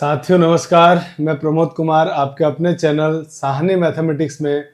साथियों नमस्कार, मैं प्रमोद कुमार आपके अपने चैनल साहनी मैथमेटिक्स में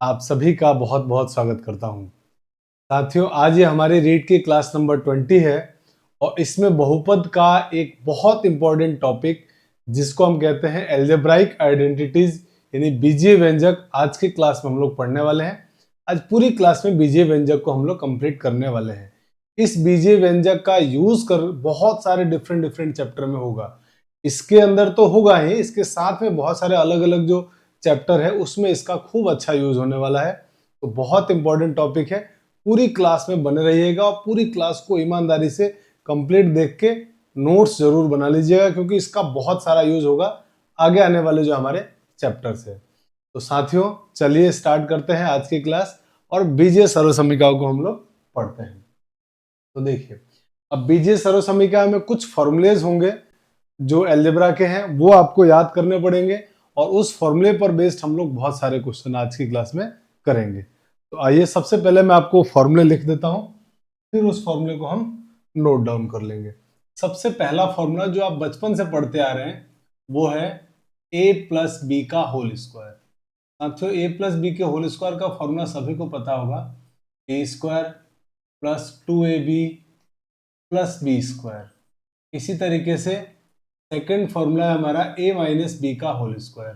आप सभी का बहुत बहुत स्वागत करता हूं। साथियों आज ये हमारी रीड की क्लास नंबर 20 है और इसमें बहुपद का एक बहुत इंपॉर्टेंट टॉपिक जिसको हम कहते हैं एल्जेब्राइक आइडेंटिटीज यानी बीजीय व्यंजक आज की क्लास में हम लोग पढ़ने वाले हैं। आज पूरी क्लास में बीजीय व्यंजक को हम लोग कंप्लीट करने वाले हैं। इस बीजीय व्यंजक का यूज कर बहुत सारे डिफरेंट चैप्टर में होगा। इसके अंदर तो होगा ही, इसके साथ में बहुत सारे अलग अलग जो चैप्टर है उसमें इसका खूब अच्छा यूज होने वाला है। तो बहुत इंपॉर्टेंट टॉपिक है, पूरी क्लास में बने रहिएगा और पूरी क्लास को ईमानदारी से कंप्लीट देख के नोट्स जरूर बना लीजिएगा क्योंकि इसका बहुत सारा यूज होगा आगे आने वाले जो हमारे चैप्टर्स है। तो साथियों चलिए स्टार्ट करते हैं आज की क्लास और बीजीय सर्वसमीकाओं को हम लोग पढ़ते हैं। तो देखिए, अब बीजीय सर्वसमीका में कुछ फॉर्मूलेज होंगे जो अलजेब्रा के हैं, वो आपको याद करने पड़ेंगे और उस फॉर्मूले पर बेस्ड हम लोग बहुत सारे क्वेश्चन आज की क्लास में करेंगे। तो आइए सबसे पहले मैं आपको फॉर्मूले लिख देता हूं, फिर उस फॉर्मूले को हम नोट डाउन कर लेंगे। सबसे पहला फॉर्मूला जो आप बचपन से पढ़ते आ रहे हैं वो है a प्लस बी का होल स्क्वायर। साथियों a प्लस बी के होल स्क्वायर का फॉर्मूला सभी को पता होगा, a square plus 2ab plus B square. इसी तरीके से सेकेंड फॉर्मूला है हमारा a माइनस बी का होल स्क्वायर।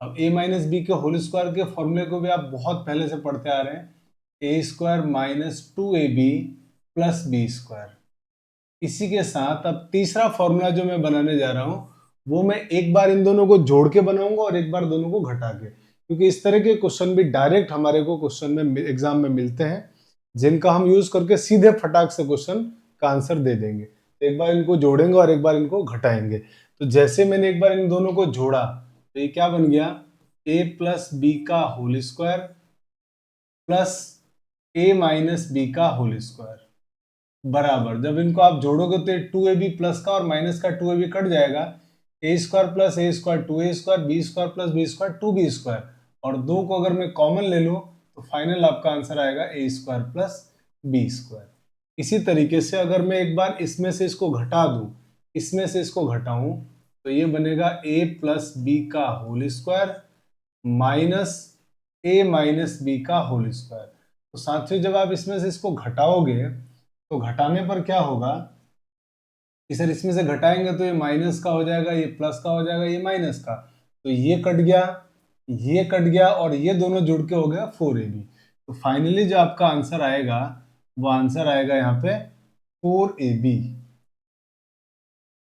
अब a माइनस बी के होल स्क्वायर के फॉर्मूले को भी आप बहुत पहले से पढ़ते आ रहे हैं, a square minus 2ab plus B square. इसी के साथ अब तीसरा फॉर्मूला जो मैं बनाने जा रहा हूं वो मैं एक बार इन दोनों को जोड़ के बनाऊंगा और एक बार दोनों को घटा के, क्योंकि इस तरह के क्वेश्चन भी डायरेक्ट हमारे को क्वेश्चन में एग्जाम में मिलते हैं जिनका हम यूज करके सीधे फटाक से क्वेश्चन का आंसर दे देंगे। तो एक बार इनको जोड़ेंगे और एक बार इनको घटाएंगे। तो जैसे मैंने एक बार इन दोनों को जोड़ा तो ये क्या बन गया, a प्लस बी का whole square plus a minus B का होल स्क्वायर बराबर, जब इनको आप जोड़ोगे तो 2ab प्लस का और माइनस का 2ab कट जाएगा, a square plus a square 2a square, b square plus b square 2b square, और दो को अगर मैं कॉमन ले लूं तो फाइनल आपका आंसर आएगा a square plus b square. इसी तरीके से अगर मैं एक बार इसमें से इसको घटा दूं, इसमें से इसको घटाऊं तो ये बनेगा a प्लस बी का whole square minus a minus B का होल स्क्वायर। तो साथियों जब आप इसमें से इसको घटाओगे तो घटाने पर क्या होगा कि सर इसमें से घटाएंगे तो ये माइनस का हो जाएगा, ये प्लस का हो जाएगा, ये माइनस का, तो ये कट गया, ये कट गया और ये दोनों जुड़ के हो गया 4ab। तो फाइनली जो आपका आंसर आएगा वो आंसर आएगा यहाँ पे 4ab।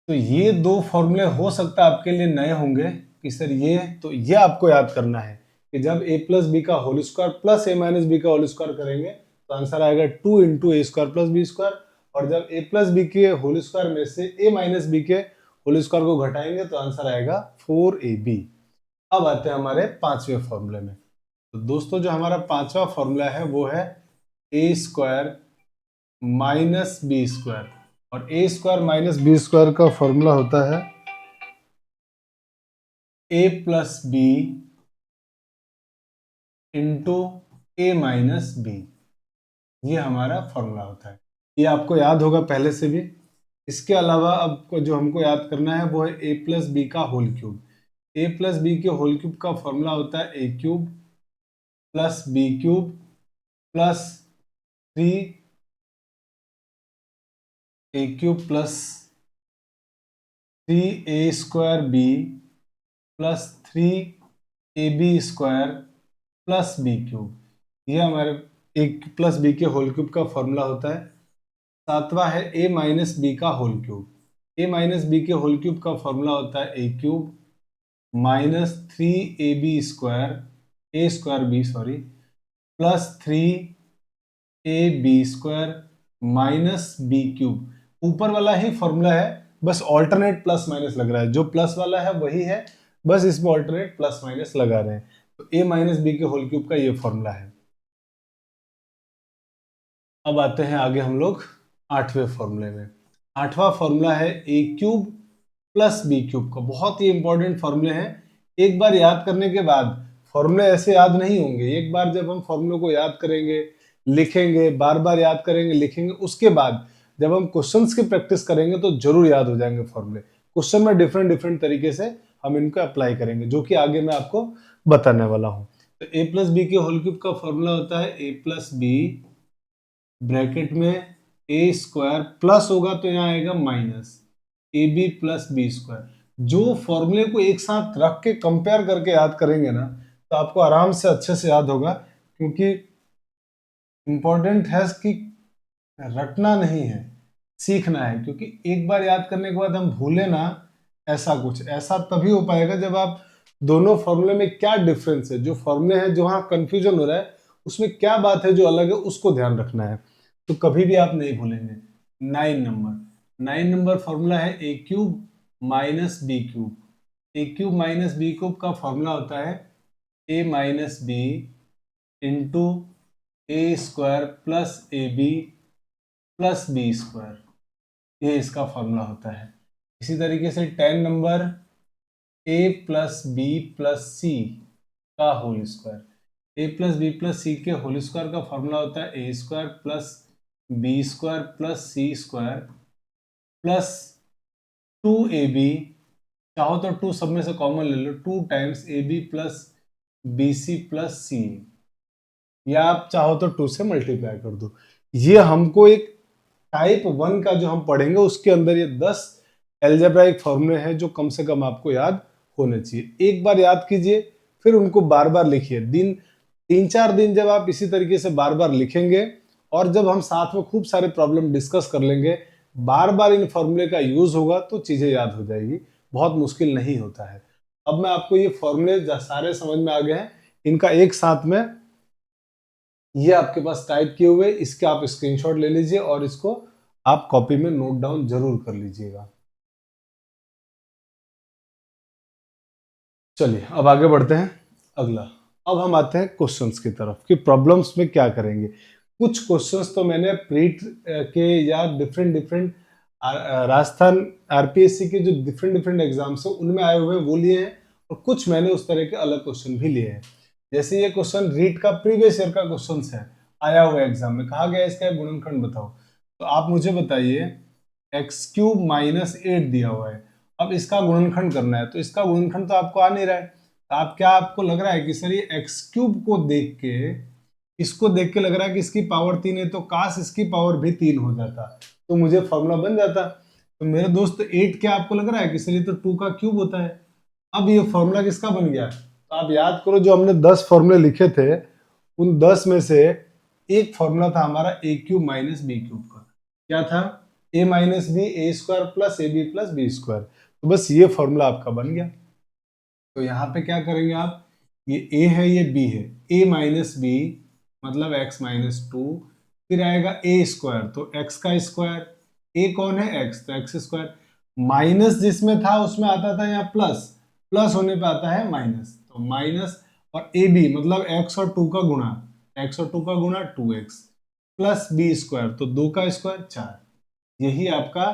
तो ये दो फॉर्मूले हो सकता है आपके लिए नए होंगे कि सर ये, तो ये आपको याद करना है कि जब a प्लस बी का whole square plus a minus B का होल स्क्वायर करेंगे तो आंसर आएगा 2 इंटू ए स्क्वायर प्लस बी स्क्वायर, और जब a प्लस बी के होल स्क्वायर में से a माइनस बी के होल स्क्वायर को घटाएंगे तो आंसर आएगा 4ab। अब आते हैं हमारे पांचवें फॉर्मूले में। तो दोस्तों जो हमारा पांचवा फॉर्मूला है वो है a square minus B square, और a square minus B square का फॉर्मूला होता है a plus B into A minus B. ये हमारा फॉर्मूला होता है, ये आपको याद होगा पहले से भी। इसके अलावा अब जो हमको याद करना है वो है a प्लस बी का whole cube. a plus B के होल क्यूब का फॉर्मूला होता है a cube plus B cube plus 3a cube plus 3a square B plus 3ab square plus B cube. ये हमारे एक प्लस बी के whole cube का फॉर्मूला होता है। सातवां है a माइनस बी का whole cube. a minus B के होल क्यूब का फॉर्मूला होता है a cube minus 3ab square a square B sorry plus 3ab square minus B cube. ऊपर वाला ही फॉर्मूला है, बस ऑल्टरनेट प्लस माइनस लग रहा है, जो प्लस वाला है वही है, बस इसमें ऑल्टरनेट प्लस माइनस लगा रहे हैं। तो a माइनस बी के होल क्यूब का ये फॉर्मूला है। अब आते हैं आगे हम लोग आठवें फॉर्मूले में। आठवां फॉर्मूला है a cube plus B cube का। बहुत ही इंपॉर्टेंट फॉर्मूले हैं, एक बार याद करने के बाद फॉर्मूले ऐसे याद नहीं होंगे। एक बार जब हम फॉर्मूले को याद करेंगे, लिखेंगे, बार बार याद करेंगे, लिखेंगे, उसके बाद जब हम क्वेश्चंस की प्रैक्टिस करेंगे तो जरूर याद हो जाएंगे फॉर्मूले। क्वेश्चन में डिफरेंट डिफरेंट तरीके से हम इनको अप्लाई करेंगे, जो कि आगे मैं आपको बताने वाला हूँ। तो a प्लस बी के होल क्यूब का फॉर्मूला होता है a प्लस बी ब्रैकेट में ए स्क्वायर प्लस होगा तो यहाँ आएगा minus A B plus B square. जो फॉर्मूले को एक साथ रख के कंपेयर करके याद करेंगे ना, तो आपको आराम से अच्छे से याद होगा, क्योंकि इंपॉर्टेंट है कि रटना नहीं है, सीखना है। क्योंकि एक बार याद करने के बाद हम भूले ना, ऐसा कुछ ऐसा तभी हो पाएगा जब आप दोनों फॉर्मूले में क्या डिफरेंस है, जो फॉर्मूले हैं जो हाँ कंफ्यूजन हो रहा है उसमें क्या बात है जो अलग है, उसको ध्यान रखना है। तो कभी भी आप नहीं भूलेंगे। 9 नंबर फॉर्मूला है a cube minus B cube. A cube minus B cube का फॉर्मूला होता है ए minus b into A square plus a B plus B square, ये इसका फॉर्मूला होता है। इसी तरीके से 10 number a plus B plus सी का whole square. A plus B plus सी के होल स्क्वायर का फॉर्मूला होता है a square plus B square plus C square plus 2ab, चाहो तो 2 सब में से कॉमन ले लो, 2 times a B plus b c plus c, या आप चाहो तो 2 से मल्टीप्लाई कर दो। ये हमको एक टाइप 1 का जो हम पढ़ेंगे उसके अंदर ये 10 एल्जेब्राइक फॉर्मूले हैं जो कम से कम आपको याद होने चाहिए। एक बार याद कीजिए, फिर उनको बार बार लिखिए। 3-4 दिन जब आप इसी तरीके से बार बार लिखेंगे और जब हम साथ में खूब सारे प्रॉब्लम डिस्कस कर लेंगे, बार बार इन फॉर्मूले का यूज होगा तो चीजें याद हो जाएगी। बहुत मुश्किल नहीं होता है। अब मैं आपको ये फॉर्मूले सारे समझ में आ गए हैं, इनका एक साथ में ये आपके पास टाइप किए हुए, इसके आप स्क्रीनशॉट ले लीजिए और इसको आप कॉपी में नोट डाउन जरूर कर लीजिएगा। चलिए अब आगे बढ़ते हैं। अगला, अब हम आते हैं क्वेश्चंस की तरफ कि प्रॉब्लम्स में क्या करेंगे। कुछ क्वेश्चंस तो मैंने प्रीट के या डिफरेंट डिफरेंट राजस्थान आरपीएससी के जो डिफरेंट डिफरेंट एग्जाम्स हैं उनमें आए हुए वो लिए हैं, और कुछ मैंने उस तरह के अलग क्वेश्चन भी लिए हैं। जैसे ये क्वेश्चन रीट का प्रीवियस ईयर का क्वेश्चन है, आया हुआ एग्जाम में, कहा गया इसका गुणनखंड बताओ। तो आप मुझे बताइए, एक्स क्यूब माइनस 8 दिया हुआ है, अब इसका गुणनखंड करना है। तो इसका गुणनखंड तो आपको आ नहीं रहा है, तो आप क्या आपको लग रहा है कि सर ये एक्स क्यूब को देख के, इसको देख के लग रहा है कि इसकी पावर 3 है, तो काश इसकी पावर भी 3 हो जाता तो मुझे फॉर्मूला बन जाता। तो मेरे दोस्त 8 क्या आपको लग रहा है कि सर ये तो 2 का क्यूब होता है। अब ये फॉर्मूला किसका बन गया? तो आप याद करो, जो हमने 10 फॉर्मूले लिखे थे उन 10 में से एक फॉर्मूला था हमारा a cube minus B cube का। क्या था? A minus b a square plus a B plus B square. तो बस ये फॉर्मूला आपका बन गया। तो यहाँ पे क्या करेंगे आप, ये ए है ये बी है, ए माइनस बी मतलब एक्स माइनस 2, फिर आएगा ए स्क्वायर तो एक्स का स्क्वायर, ए कौन है? एक्स, तो एक्स स्क्वायर, माइनस जिसमें था उसमें आता था यहाँ प्लस, प्लस होने पे आता है माइनस, तो माइनस, और ए बी मतलब एक्स और 2 का गुणा, एक्स और 2 का गुणा 2x प्लस बी स्क्वायर तो 2 का स्क्वायर 4। यही आपका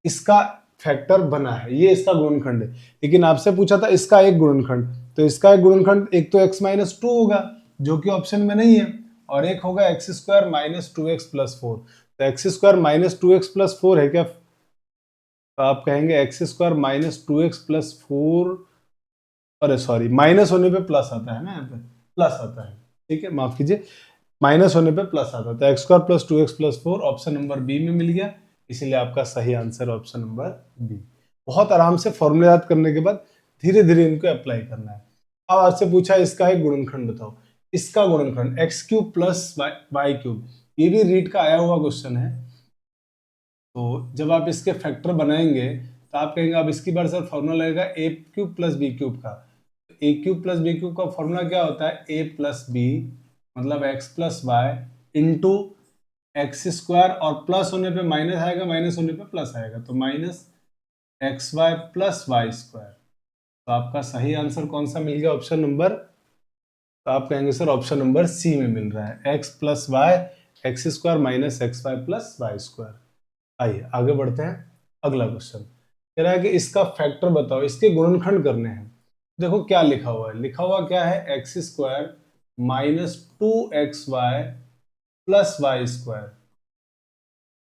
इसका फैक्टर बना है, ये इसका गुणनखंड है। लेकिन आपसे पूछा था इसका एक गुणनखंड, तो इसका एक गुणनखंड एक तो x माइनस 2 होगा जो कि ऑप्शन में नहीं है, और एक होगा x square minus 2x plus 4। तो X square minus 2x plus 4 है क्या? तो आप कहेंगे x square minus 2x plus 4, अरे सॉरी, माइनस होने पे प्लस आता है ना, यहाँ पे प्लस आता है, ठीक है, माफ कीजिए, माइनस होने पे प्लस आता है। तो X square plus 2x plus 4 option number B में मिल गया, इसीलिए आपका सही आंसर ऑप्शन नंबर बी। बहुत आराम से फॉर्मूले याद करने के बाद धीरे धीरे इनको अप्लाई करना है। अब आपसे पूछा इसका एक गुणनखंड बताओ। इसका गुणनखंड x cube plus y cube, ये भी रीट का आया हुआ क्वेश्चन है। तो जब आप इसके फैक्टर बनाएंगे तो आप कहेंगे, अब इसकी बार सर फॉर्मूला लगेगा A cube plus B cube का। A cube plus B cube का फॉर्मूला क्या होता है? ए प्लस बी मतलब X plus Y into X square, और प्लस होने पे माइनस आएगा, माइनस होने पे प्लस आएगा, तो minus X Y plus Y square. तो आपका सही आंसर कौन सा मिल गया? ऑप्शन नंबर, तो आप कहेंगे सर ऑप्शन नंबर सी में मिल रहा है, X plus Y X square minus X Y plus Y square. आइए आगे बढ़ते हैं। अगला क्वेश्चन कह रहा है कि इसका फैक्टर बताओ, इसके गुणनखंड करने हैं। देखो क्या लिखा हुआ है, लिखा हुआ क्या है? X square minus 2xy plus Y square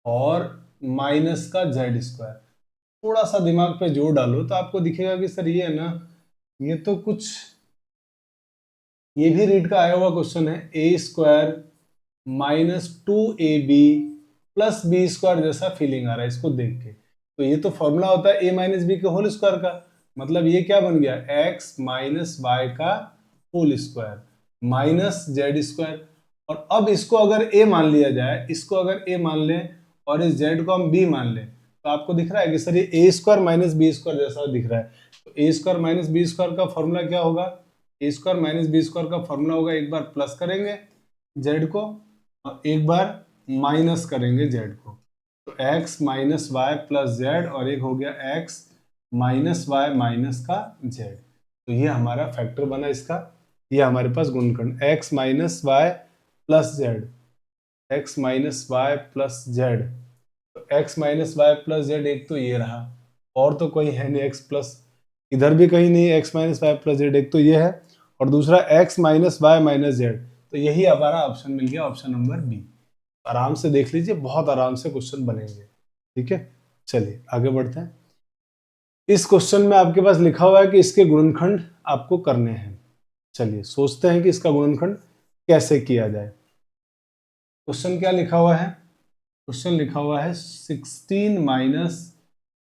और माइनस का जेड स्क्वायर। थोड़ा सा दिमाग पे जोर डालो तो आपको दिखेगा कि सर ये है ना, ये तो कुछ, ये भी रीट का आया हुआ क्वेश्चन है, a square minus 2ab plus B square जैसा फीलिंग आ रहा है इसको देख के। तो ये तो फॉर्मूला होता है ए माइनस बी के होल स्क्वायर का, मतलब ये क्या बन गया, एक्स माइनस वाई का whole square minus Z square. और अब इसको अगर ए मान लिया जाए, इसको अगर ए मान लें और इस जेड को हम बी मान लें, तो आपको दिख रहा है कि सर ये ए स्क्वायर माइनस बी स्क्वायर जैसा दिख रहा है। तो a square minus B square का फॉर्मूला क्या होगा, ए स्क्वायर माइनस बी स्क्वायर का फॉर्मूला होगा, एक बार प्लस करेंगे जेड को और एक बार माइनस करेंगे जेड को, तो x minus Y plus Z, और एक हो गया x माइनस वाई माइनस का जेड। तो ये हमारा फैक्टर बना इसका, ये हमारे पास गुणनखंड x minus Y plus Z, X minus Y plus Z. तो x minus Y plus Z एक तो ये रहा, और तो कोई है नहीं, x प्लस इधर भी कहीं नहीं, x minus Y plus Z एक तो ये है, और दूसरा x minus Y minus Z. तो यही हमारा ऑप्शन मिल गया, ऑप्शन नंबर बी। आराम से देख लीजिए, बहुत आराम से क्वेश्चन बनेंगे। ठीक है, चलिए आगे बढ़ते हैं। इस क्वेश्चन में आपके पास लिखा हुआ है कि इसके गुणनखंड आपको करने हैं। चलिए सोचते हैं कि इसका गुणनखंड कैसे किया जाए। क्वेश्चन क्या लिखा हुआ है, क्वेश्चन लिखा हुआ है 16 माइनस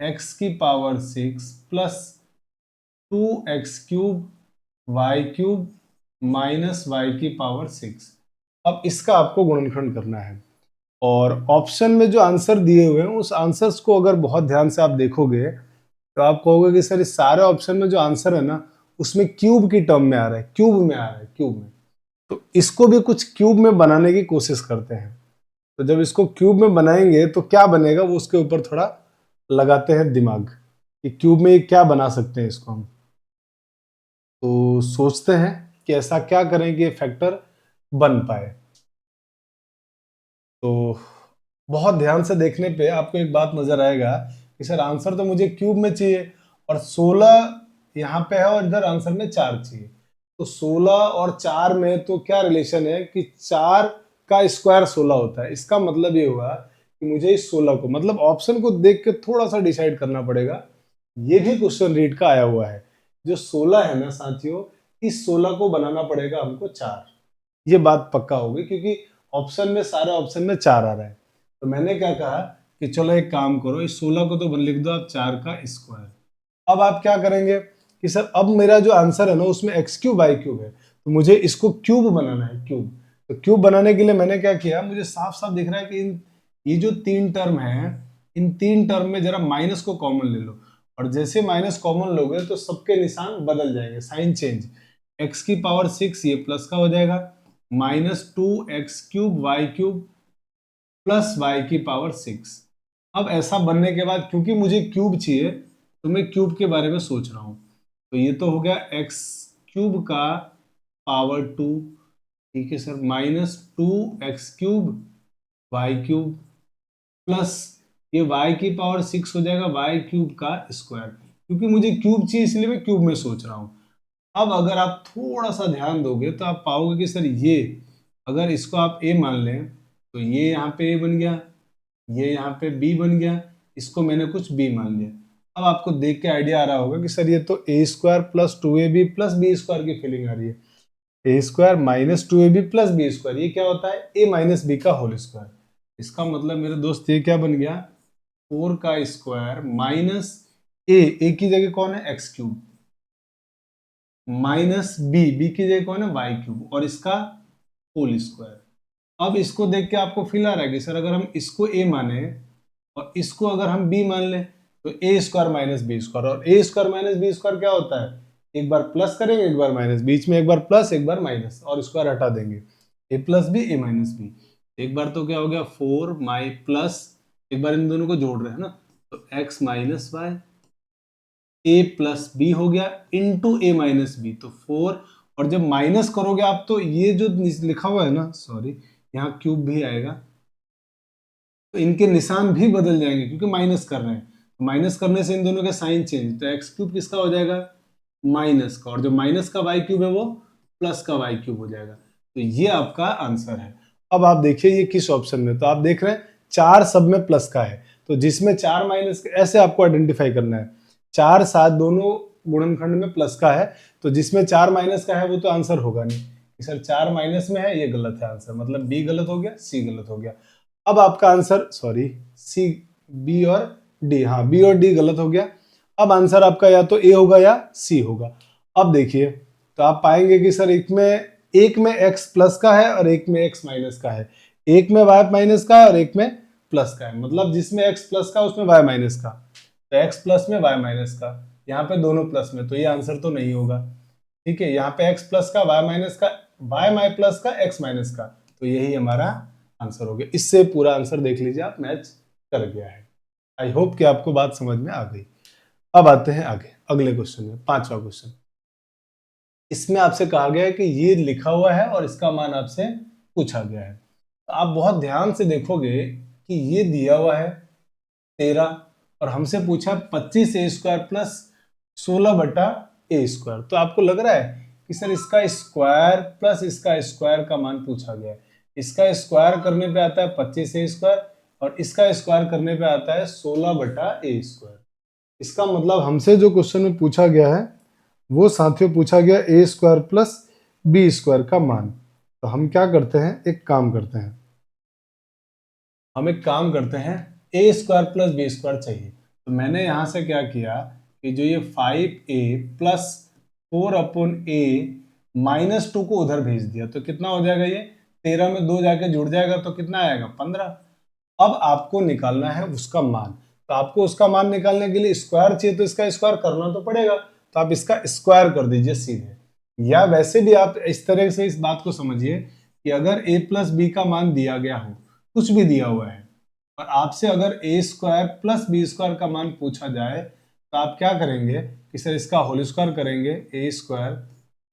एक्स की power 6 plus 2x cube Y cube minus Y की पावर 6। अब इसका आपको गुणनखंड करना है, और ऑप्शन में जो आंसर दिए हुए हैं उस आंसर्स को अगर बहुत ध्यान से आप देखोगे तो आप कहोगे कि सर इस सारे ऑप्शन में जो आंसर है ना उसमें क्यूब की टर्म में आ रहा है, क्यूब में आ रहा है, क्यूब में। तो इसको भी कुछ क्यूब में बनाने की कोशिश करते हैं। तो जब इसको क्यूब में बनाएंगे तो क्या बनेगा वो उसके ऊपर थोड़ा लगाते हैं दिमाग कि क्यूब में क्या बना सकते हैं इसको हम। तो सोचते हैं कि ऐसा क्या करें कि फैक्टर बन पाए। तो बहुत ध्यान से देखने पे आपको एक बात नजर आएगा कि सर आंसर तो मुझे क्यूब में चाहिए, और 16 यहाँ पे है और इधर आंसर में 4 चाहिए। तो 16 और 4 में तो क्या रिलेशन है कि 4 का स्क्वायर 16 होता है। इसका मतलब ये हुआ कि मुझे इस 16 को, मतलब ऑप्शन को देख के थोड़ा सा डिसाइड करना पड़ेगा। ये भी क्वेश्चन रीड का आया हुआ है, जो 16 है ना साथियों, इस 16 को बनाना पड़ेगा हमको 4। ये बात पक्का होगी क्योंकि ऑप्शन में, सारे ऑप्शन में 4 आ रहा है। तो मैंने क्या कहा कि चलो एक काम करो, इस 16 को तो लिख दो आप 4 का स्क्वायर। अब आप क्या करेंगे कि सर अब मेरा जो आंसर है ना उसमें एक्स क्यूब वाई क्यूब है, तो मुझे इसको क्यूब बनाना है, क्यूब। तो क्यूब बनाने के लिए मैंने क्या किया, मुझे साफ साफ दिख रहा है कि ये जो 3 टर्म है, इन 3 टर्म में जरा माइनस को कॉमन ले लो, और जैसे माइनस कॉमन लोगे तो सबके निशान बदल जाएंगे, साइन चेंज। एक्स की पावर 6 ये प्लस का हो जाएगा, minus 2x cube Y cube plus Y की पावर 6। अब ऐसा बनने के बाद क्योंकि मुझे क्यूब चाहिए तो मैं क्यूब के बारे में सोच रहा हूं। तो ये तो हो गया एक्स क्यूब का पावर 2, ठीक है sir, minus 2x cube Y cube plus ये y की पावर 6 हो जाएगा y क्यूब का स्क्वायर। क्योंकि मुझे क्यूब चाहिए इसलिए मैं क्यूब में सोच रहा हूं। अब अगर आप थोड़ा सा ध्यान दोगे तो आप पाओगे कि सर ये, अगर इसको आप a मान लें तो ये यहाँ पे a बन गया, ये यहाँ पे b बन गया, इसको मैंने कुछ b मान लिया। अब आपको देख के आइडिया आ रहा होगा कि सर ये तो a square plus 2ab plus B square की फीलिंग आ रही है। A square minus 2ab plus B square, ये क्या होता है, a माइनस बी का होल स्क्वायर। इसका मतलब मेरे दोस्त ये क्या बन गया, 4 का स्क्वायर माइनस ए की जगह कौन है, एक्स क्यूब, माइनस बी की जगह कौन है, वाई क्यूब, और इसका होल स्क्वायर। अब इसको देख के आपको फील आ रहा है कि सर अगर हम इसको ए माने और इसको अगर हम बी मान लें तो a square minus B square, और ए स्क्वायर माइनस बी स्क्वायर क्या होता है, एक बार प्लस करेंगे एक बार माइनस, बीच में एक बार प्लस एक बार माइनस, और स्क्वायर हटा देंगे, ए प्लस बी ए माइनस बी। एक बार तो क्या हो गया 4 माई प्लस, एक बार इन दोनों को जोड़ रहे हैं ना, तो एक्स माइनस वाई, ए प्लस बी हो गया इंटू ए माइनस बी, तो 4। और जब माइनस करोगे आप तो ये जो लिखा हुआ है ना, सॉरी यहाँ क्यूब भी आएगा, तो इनके निशान भी बदल जाएंगे क्योंकि माइनस कर रहे हैं। तो माइनस करने से इन दोनों का साइन चेंज, तो एक्स क्यूब किसका हो जाएगा, माइनस का, और जो माइनस का वाई क्यूब है वो प्लस का वाई क्यूब हो जाएगा। तो ये आपका आंसर है। अब आप देखिए ये किस ऑप्शन में, तो आप देख रहे हैं 4 सब में प्लस का है, तो जिसमें 4 माइनस, ऐसे आपको आइडेंटिफाई करना है। 4 7 दोनों गुणनखंड में प्लस का है, तो जिसमें 4 माइनस का है वो तो आंसर होगा नहीं कि सर 4 माइनस में है, ये गलत है आंसर, मतलब बी गलत हो गया, सी गलत हो गया। अब आपका आंसर, सॉरी सी, बी और डी, हाँ बी और डी गलत हो गया। अब आंसर आपका या तो ए होगा या सी होगा। अब देखिए, तो आप पाएंगे कि सर एक में x प्लस का है और एक में x माइनस का है, एक में y माइनस का है और एक में प्लस का है, मतलब जिसमें x प्लस का उसमें y माइनस का, तो x प्लस में y माइनस का, यहाँ पे दोनों प्लस में, तो ये आंसर तो नहीं होगा। ठीक है, यहाँ पे x प्लस का, y माइनस का, y प्लस का, x माइनस का, तो यही हमारा आंसर हो गया। इससे पूरा आंसर देख लीजिए आप, मैच कर गया है। आई होप कि आपको बात समझ में आ गई। अब आते हैं आगे अगले क्वेश्चन में, 5वां क्वेश्चन। इसमें आपसे कहा गया है कि ये लिखा हुआ है और इसका मान आपसे पूछा गया है। तो आप बहुत ध्यान से देखोगे कि ये दिया हुआ है 13 और हमसे पूछा 25a² प्लस 16/a²। तो आपको लग रहा है कि सर इसका स्क्वायर प्लस इसका स्क्वायर का मान पूछा गया है। इसका स्क्वायर करने पे आता है 25a² और इसका स्क्वायर करने पे आता है 16/a²। इसका मतलब हमसे जो क्वेश्चन में पूछा गया है वो साथियों पूछा गया a² प्लस b² का मान। तो हम क्या करते हैं, एक काम करते हैं, a² प्लस b² चाहिए। तो मैंने यहां से क्या किया कि जो ये 5a प्लस 4/a माइनस 2 को उधर भेज दिया, तो कितना हो जाएगा, ये 13 में 2 जाके जुड़ जाएगा तो कितना आएगा, 15। अब आपको निकालना है उसका मान, तो आपको उसका मान निकालने के लिए स्क्वायर चाहिए, तो इसका स्क्वायर करना तो पड़ेगा, तो आप इसका स्क्वायर कर दीजिए सीधे। या वैसे भी आप इस तरह से इस बात को समझिए कि अगर a प्लस बी का मान दिया गया हो, कुछ भी दिया हुआ है, और आपसे अगर a² प्लस b² का मान पूछा जाए, तो आप क्या करेंगे कि सर इसका होल स्क्वायर करेंगे, a²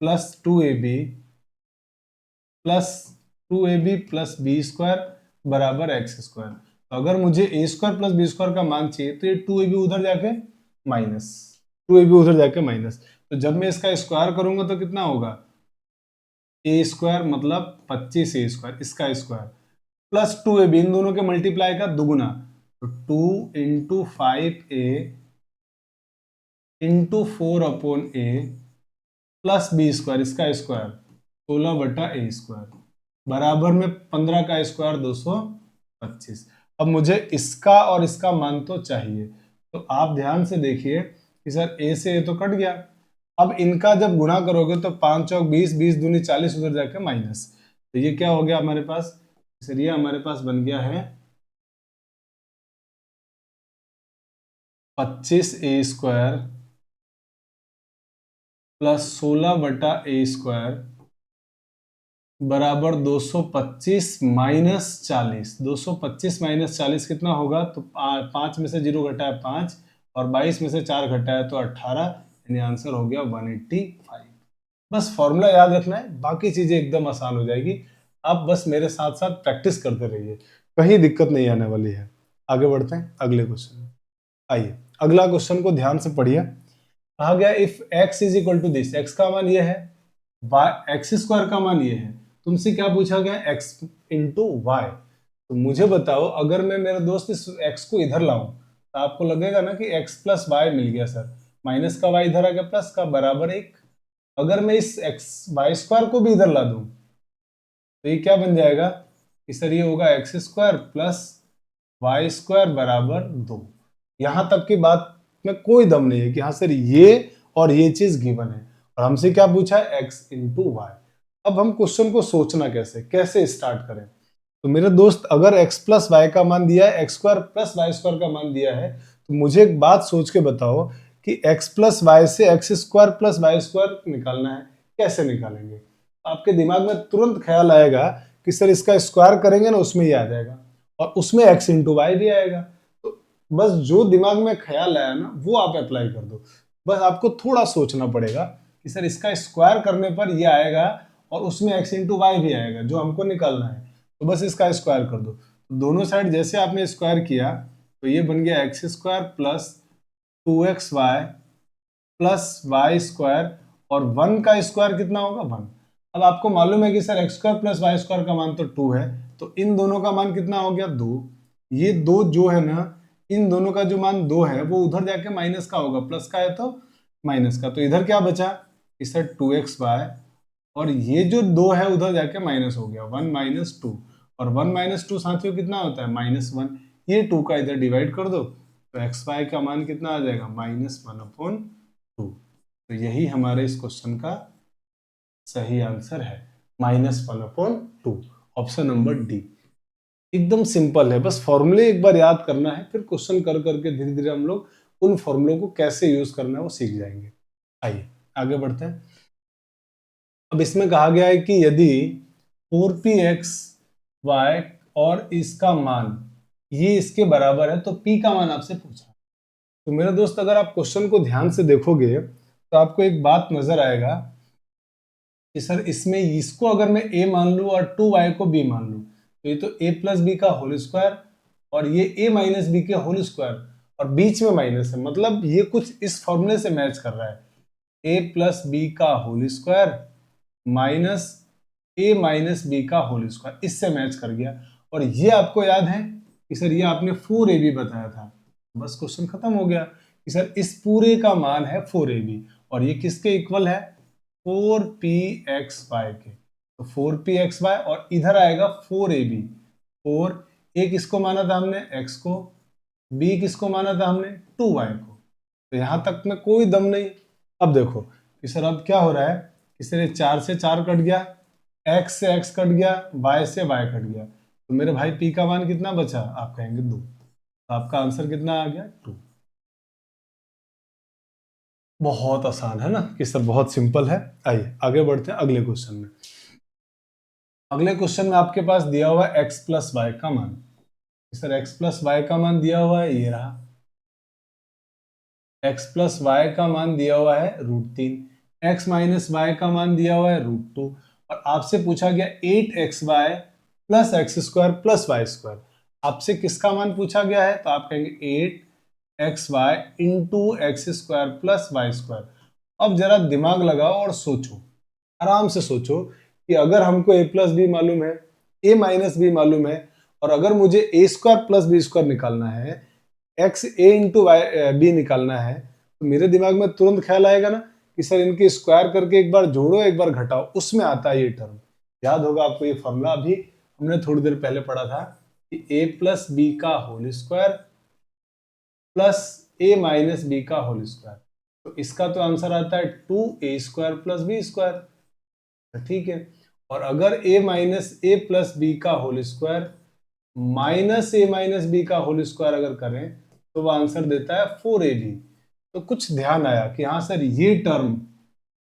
plus 2ab plus 2ab plus b² बराबर x²। तो अगर मुझे a² प्लस b² का मान चाहिए तो ये 2ab उधर जाके माइनस, 2ab उधर जाके माइनस, तो जब मैं इसका स्क्वायर करूंगा तो कितना होगा, a² मतलब 25a², इसका स्क्वायर प्लस 2ab, इन दोनों के मल्टीप्लाई का दुगुना, तो 2 into 5a into 4/a plus b² इसका स्क्वायर 16/a² बराबर में 15 का स्क्वायर 225। अब मुझे इसका और इसका मान तो चाहिए, तो आप ध्यान से देखिए कि सर a से a तो कट गया। अब इनका जब गुणा करोगे तो 5 चौक 20, 20 दूनी 40 उधर जाके माइनस, तो ये क्या हो गया हमारे पास, सर ये हमारे पास बन गया है 25a² प्लस 16/a² बराबर 225 माइनस 40। 225 माइनस 40 कितना होगा, तो 5 में से 0 घटा है 5 और 22 में से 4 घटा है तो 18, यानी आंसर हो गया 185। बस फॉर्मूला याद रखना है, बाकी चीजें एकदम आसान हो जाएगी। आप बस मेरे साथ साथ प्रैक्टिस करते रहिए, कहीं दिक्कत नहीं आने वाली है। आगे बढ़ते हैं अगले क्वेश्चन में। आइए अगला क्वेश्चन को ध्यान से पढ़िए। कहा गया if x is equal to this, x का मान ये है, x² का मान ये है, तुमसे क्या पूछा गया, x इंटू वाई। तो मुझे बताओ अगर मैं मेरे दोस्त इस x को इधर लाऊं तो आपको लगेगा ना कि x प्लस वाई मिल गया सर, माइनस का y इधर आ गया प्लस का बराबर 1। अगर मैं इस y² को भी इधर ला दूं तो ये क्या बन जाएगा कि सर ये होगा x² प्लस y² बराबर 2। यहां तक की बात में कोई दम नहीं है कि हाँ सर ये और ये चीज गिवन है, और हमसे क्या पूछा है, x इंटू वाई। अब हम क्वेश्चन को सोचना कैसे स्टार्ट करें। तो मेरे दोस्त अगर x प्लस वाई का मान दिया है, x² प्लस y² का मान दिया है, तो मुझे एक बात सोच के बताओ कि x प्लस वाई से x² प्लस y² निकालना है, कैसे निकालेंगे। आपके दिमाग में तुरंत ख्याल आएगा कि सर इसका स्क्वायर करेंगे ना, उसमें ही आ जाएगा और उसमें x इंटू वाई भी आएगा। तो बस जो दिमाग में ख्याल आया ना वो आप अप्लाई कर दो। बस आपको थोड़ा सोचना पड़ेगा कि सर इसका स्क्वायर करने पर ये आएगा और उसमें x इंटू वाई भी आएगा जो हमको निकालना है, तो बस इसका स्क्वायर कर दो। दोनों साइड जैसे आपने स्क्वायर किया तो ये बन गया x² plus 2xy plus y² और 1 का स्क्वायर कितना होगा, 1। अब आपको मालूम है कि सर x² प्लस y² का मान तो 2 है, तो इन दोनों का मान कितना हो गया, 2। ये 2 जो है ना इन दोनों का जो मान 2 है वो उधर जाके माइनस का होगा, प्लस का है तो माइनस का, तो इधर क्या बचा, इसे 2xy, और ये जो 2 है उधर जाके माइनस हो गया, 1 माइनस 2, और 1 माइनस 2 साथियों कितना होता है, -1, ये 2 का इधर डिवाइड कर दो तो xy का मान कितना आ जाएगा, -1/2। तो यही हमारे इस क्वेश्चन का सही आंसर है, -1/2, ऑप्शन नंबर डी। एकदम सिंपल है, बस फॉर्मूले एक बार याद करना है, फिर क्वेश्चन कर करके धीरे धीरे हम लोग उन फॉर्मूलों को कैसे यूज करना है वो सीख जाएंगे। आइए आगे बढ़ते हैं। अब इसमें कहा गया है कि यदि 4pxy और इसका मान ये इसके बराबर है तो p का मान आपसे पूछा। तो मेरे दोस्त अगर आप क्वेश्चन को ध्यान से देखोगे तो आपको एक बात नजर आएगा कि सर इसमें इसको अगर मैं a मान लूं और 2y को b मान लूं तो ये तो a प्लस बी का होल स्क्वायर और ये a माइनस बी के होल स्क्वायर और बीच में माइनस है, मतलब ये कुछ इस फॉर्मूले से मैच कर रहा है, a प्लस बी का whole square minus a minus B का होल स्क्वायर, इससे मैच कर गया। और ये आपको याद है कि सर ये आपने 4ab बताया था, बस क्वेश्चन खत्म हो गया कि सर इस पूरे का मान है 4ab और ये किसके इक्वल है, 4pxy के, तो 4pxy और इधर आएगा 4ab, 4 a किसको माना था हमने, x को, b किसको माना था हमने, 2y को, तो यहां तक में कोई दम नहीं। अब देखो कि सर अब क्या हो रहा है कि सर ये 4 से 4 कट गया, x से x कट गया, y से y कट गया, तो मेरे भाई p का मान कितना बचा, आप कहेंगे 2, तो आपका आंसर कितना आ गया, 2। बहुत आसान है ना कि सर बहुत सिंपल है। आइए आगे बढ़ते हैं अगले क्वेश्चन में। अगले क्वेश्चन में आपके पास दिया हुआ है x प्लस वाई का मान, सर x प्लस वाई का मान दिया हुआ है, ये रहा, x प्लस वाई का मान दिया हुआ है √3, x माइनस वाई का मान दिया हुआ है √2, और आपसे पूछा गया 8xy plus X square plus Y square, आपसे किसका मान पूछा गया है, तो आप कहेंगे 8xy into X square plus Y square. अब जरा दिमाग लगाओ और सोचो, आराम से सोचो कि अगर हमको a प्लस बी मालूम है, a माइनस बी मालूम है, और अगर मुझे a square plus B square निकालना है, X A into Y B निकालना है, तो मेरे दिमाग में तुरंत ख्याल आएगा ना कि सर इनके स्क्वायर करके एक बार जोड़ो एक बार घटाओ, उसमें आता है ये टर्म। याद होगा आपको ये फॉर्मूला, अभी हमने थोड़ी देर पहले पढ़ा था कि a प्लस बी का whole square plus a minus B का होल स्क्वायर, तो इसका तो आंसर आता है 2a square plus B square, ठीक है। और अगर a minus A plus B का whole square minus A minus B का होल स्क्वायर अगर करें तो वो आंसर देता है 4ab। तो कुछ ध्यान आया कि हाँ सर ये टर्म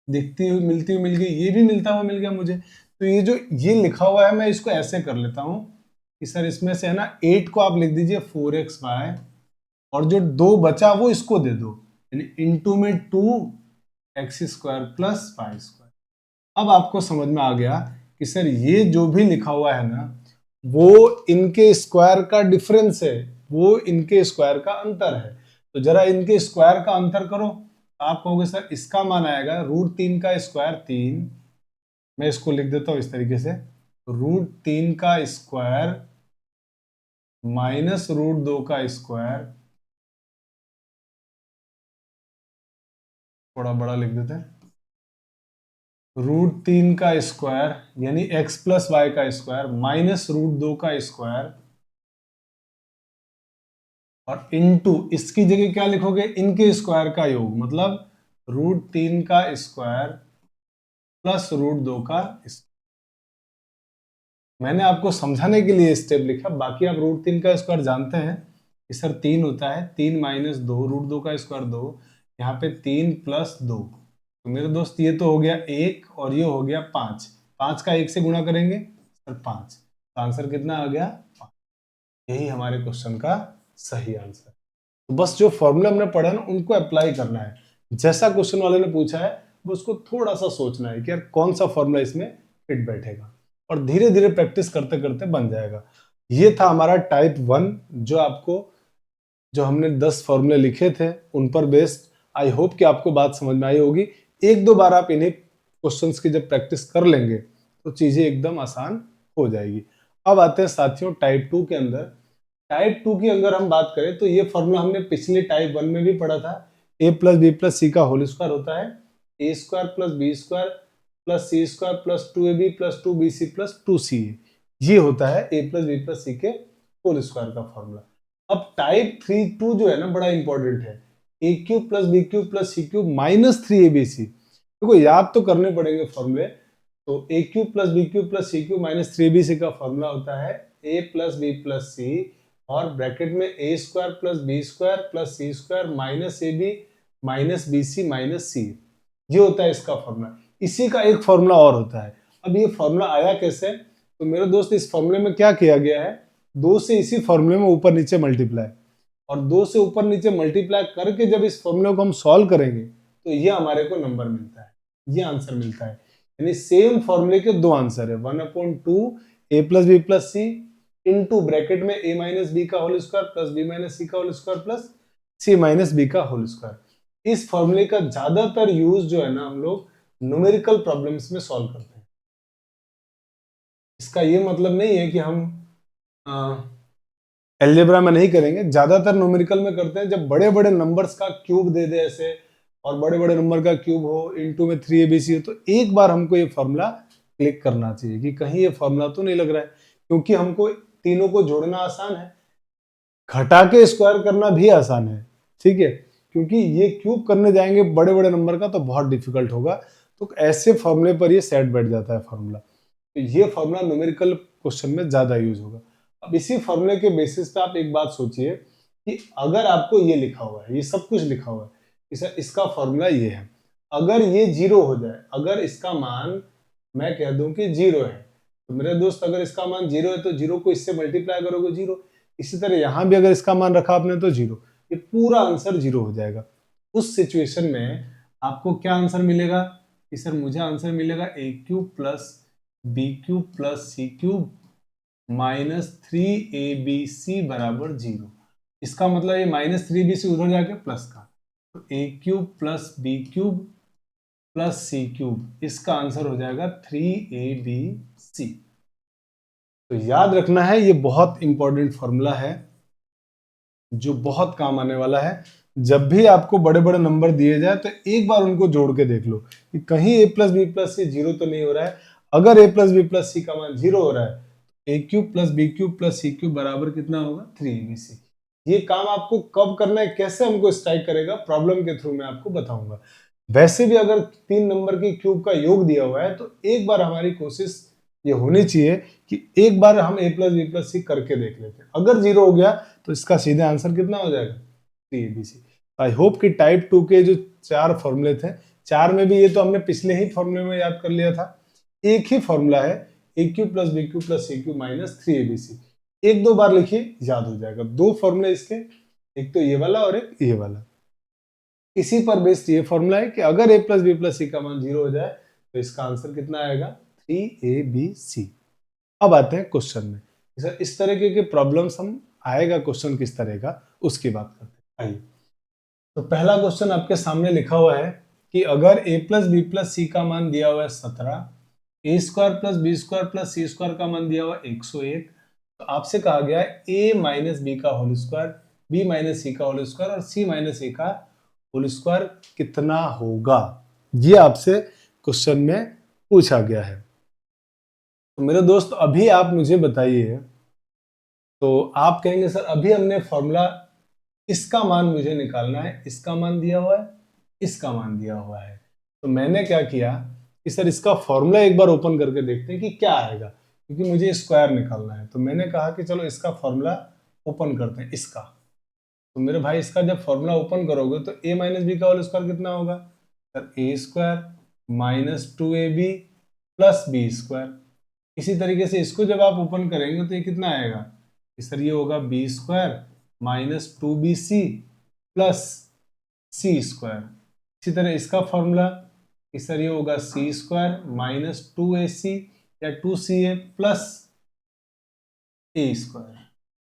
दिखती हुई मिलती हुई मिल गई, ये भी मिलता हुआ मिल गया मुझे, तो ये जो ये लिखा हुआ है मैं इसको ऐसे कर लेता हूं कि सर इसमें से है ना 8 को आप लिख दीजिए 4xy और जो 2 बचा वो इसको दे दो, यानी इनटू में 2x square plus Y square. अब आपको समझ में आ गया कि सर ये जो भी लिखा हुआ है ना वो इनके स्क्वायर का डिफरेंस है, वो इनके स्क्वायर का अंतर है, तो जरा इनके स्क्वायर का अंतर करो, आप कहोगे सर इसका मान आएगा √3 का स्क्वायर 3, मैं इसको लिख देता हूं इस तरीके से, √3 का स्क्वायर माइनस √2 का स्क्वायर, थोड़ा बड़ा लिख देते हैं, √3 का स्क्वायर यानी x प्लस वाई का स्क्वायर माइनस √2 का स्क्वायर और इनटू इसकी जगह क्या लिखोगे, इनके स्क्वायर का योग, मतलब √3 का स्क्वायर प्लस √2 का स्क्वायर। मैंने आपको समझाने के लिए स्टेप लिखा, बाकी आप √3 का स्क्वायर जानते हैं कि सर 3 होता है, 3 माइनस 2, √2 का स्क्वायर 2, यहाँ पे 3 प्लस 2, तो मेरे दोस्त ये तो हो गया 1 और ये हो गया 5, 5 का 1 से गुणा करेंगे सर 5, तो आंसर कितना आ गया 5। यही हमारे क्वेश्चन का सही आंसर। तो बस जो फॉर्मूला हमने पढ़ा ना उनको अप्लाई करना है, जैसा क्वेश्चन वाले ने पूछा है वो उसको थोड़ा सा सोचना है कि यार कौन सा फॉर्मूला इसमें फिट बैठेगा, और धीरे धीरे प्रैक्टिस करते करते बन जाएगा। ये था हमारा टाइप 1, जो आपको जो हमने 10 फॉर्मूले लिखे थे उन पर बेस्ड। आई होप कि आपको बात समझ में आई होगी। एक दो बार आप इन्हें क्वेश्चंस की जब प्रैक्टिस कर लेंगे तो चीजें एकदम आसान हो जाएगी। अब आते हैं साथियों टाइप 2 के अंदर। टाइप 2 की अगर हम बात करें तो ये फॉर्मूला हमने पिछले टाइप 1 में भी पढ़ा था। a प्लस बी प्लस सी का होल स्क्वायर होता है a square plus B square plus C square plus 2ab plus 2bc plus 2ca। ये होता है a प्लस बी प्लस सी के होल स्क्वायर का फॉर्मूला। अब टाइप 2 जो है ना बड़ा इंपॉर्टेंट है, a cube plus B cube plus C cube minus 3abc। देखो याद तो करने पड़ेंगे फॉर्मूले। तो a cube plus B cube plus C cube minus 3abc का फॉर्मूला होता है a plus B plus c और ब्रैकेट में a square plus B square plus C square minus A b minus b c minus c. ये होता है इसका formula. इसी का एक फॉर्मूला और होता है। अब ये फॉर्मूला आया कैसे? तो मेरे दोस्त इस फॉर्मूले में क्या किया गया है, 2 से इसी फॉर्मूले में ऊपर नीचे मल्टीप्लाई, और 2 से ऊपर नीचे मल्टीप्लाई करके जब इस फॉर्मूले को हम सॉल्व करेंगे तो ये हमारे को नंबर मिलता है, ये आंसर मिलता है। यानी सेम फॉर्मूले के दो आंसर है, 1/2 a plus B plus c into bracket में a माइनस बी का whole square plus b minus c का whole square plus c minus B का होल स्क्वायर। इस फॉर्मूले का ज्यादातर यूज जो है ना हम लोग न्यूमेरिकल प्रॉब्लम्स में सॉल्व करते हैं। इसका ये मतलब नहीं है कि हम एल्जेब्रा में नहीं करेंगे, ज्यादातर न्यूमेरिकल में करते हैं। जब बड़े बड़े नंबर्स का क्यूब दे दे ऐसे और बड़े बड़े नंबर का क्यूब हो, इनटू में 3abc हो, तो एक बार हमको ये फॉर्मूला क्लिक करना चाहिए कि कहीं ये फॉर्मूला तो नहीं लग रहा है, क्योंकि हमको तीनों को जोड़ना आसान है, घटा के स्क्वायर करना भी आसान है। ठीक है, क्योंकि ये क्यूब करने जाएंगे बड़े बड़े नंबर का तो बहुत डिफिकल्ट होगा। तो ऐसे फॉर्मूले पर ये सेट बैठ जाता है फॉर्मूला। तो ये फॉर्मूला न्यूमेरिकल क्वेश्चन में ज्यादा यूज होगा। अब इसी फॉर्मूले के बेसिस पे आप एक बात सोचिए कि अगर आपको ये लिखा हुआ है, ये सब कुछ लिखा हुआ है, इसका फॉर्मूला ये है, अगर ये 0 हो जाए, अगर इसका मान मैं कह दूं कि 0 है, तो मेरे दोस्त अगर इसका मान 0 है तो 0 को इससे मल्टीप्लाई करोगे 0। इसी तरह यहां भी अगर इसका मान रखा आपने तो 0, ये पूरा आंसर 0 हो जाएगा। उस सिचुएशन में आपको क्या आंसर मिलेगा कि सर मुझे आंसर मिलेगा a cube plus B cube plus C cube minus 3abc बराबर 0। इसका मतलब ये माइनस 3abc उधर जाके प्लस का, तो a cube plus B cube plus C cube, इसका आंसर हो जाएगा 3abc। तो याद रखना है, ये बहुत इंपॉर्टेंट फॉर्मूला है जो बहुत काम आने वाला है। जब भी आपको बड़े बड़े नंबर दिए जाए तो एक बार उनको जोड़ के देख लो कि कहीं a plus B plus C 0 तो नहीं हो रहा है। अगर a प्लस बी प्लस सी का मान 0 हो रहा है, a cube plus B cube plus C cube बराबर कितना होगा 3abc। ये काम आपको कब करना है, कैसे हमको स्ट्राइक करेगा, प्रॉब्लम के थ्रू मैं आपको बताऊंगा। वैसे भी अगर 3 नंबर के क्यूब का योग दिया हुआ है तो एक बार हमारी कोशिश ये होनी चाहिए कि एक बार हम a प्लस बी प्लस सी करके देख लेते हैं। अगर 0 हो गया तो इसका सीधे आंसर कितना हो जाएगा 3abc। आई होप कि टाइप 2 के जो 4 फॉर्मूले थे, 4 में भी ये तो हमने पिछले ही फॉर्मूले में याद कर लिया था। एक ही फॉर्मूला है a cube plus B cube plus C cube minus 3abc। एक दो बार लिखिए याद हो जाएगा। दो फॉर्मूले इसके, एक तो ये वाला और एक ये वाला। इसी पर बेस्ड ये फॉर्मूला है कि अगर a प्लस बी प्लस सी का मान 0 हो जाए तो इसका आंसर कितना आएगा 3abc। अब आते हैं क्वेश्चन में। सर इस तरह के प्रॉब्लम्स हम आएगा क्वेश्चन किस तरह का उसकी बात करते हैं। आइए, तो पहला क्वेश्चन आपके सामने लिखा हुआ है कि अगर a प्लस बी प्लस सी का मान दिया हुआ है 17, a square plus B square plus C square का मान दिया हुआ है 101, तो आपसे कहा गया है a माइनस बी का whole square, B minus c का होल स्क्वायर और सी माइनस ए का होल स्क्वायर कितना होगा। ये आपसे क्वेश्चन में पूछा गया है। तो मेरे दोस्त अभी आप मुझे बताइए, तो आप कहेंगे सर अभी हमने फॉर्मूला, इसका मान मुझे निकालना है, इसका मान दिया हुआ है, इसका मान दिया हुआ है। तो मैंने क्या किया कि सर इसका फॉर्मूला एक बार ओपन करके देखते हैं कि क्या आएगा, क्योंकि मुझे स्क्वायर निकालना है। तो मैंने कहा कि चलो इसका फॉर्मूला ओपन करते हैं इसका। तो मेरे भाई इसका जब फॉर्मूला ओपन करोगे तो a माइनस बी का होल स्क्वायर कितना होगा sir a square minus 2ab plus B square. इसी तरीके से इसको जब आप ओपन करेंगे तो ये कितना आएगा कि सर ये होगा b square minus 2bc plus सी स्क्वायर। इसी तरह इसका फॉर्मूला कि सर ये होगा सी स्क्वायर माइनस 2ac या 2ca प्लस ए स्क्वायर।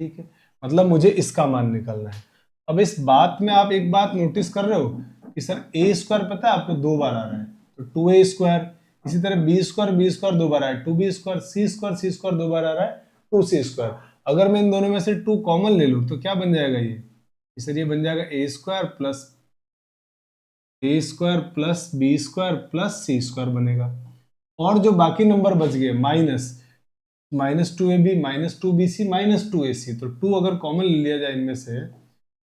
ठीक है, मतलब मुझे इसका मान निकालना है। अब इस बात में आप एक बात नोटिस कर रहे हो कि सर ए स्क्वायर पता है आपको 2 बार आ रहा है, तो 2a स्क्वायर। इसी तरह बी स्क्वायर दो बार आया है, 2b स्क्वायर सी स्क्वायर 2 बार आ रहा है, 2c स्क्वायर। अगर मैं इन दोनों में से 2 कॉमन ले लूं तो क्या बन जाएगा ये बन जाएगा a² plus b² plus c² बनेगा। और जो बाकी नंबर बच गए -2ab -2bc -2ac, तो 2 अगर कॉमन ले लिया जाए, इनमें से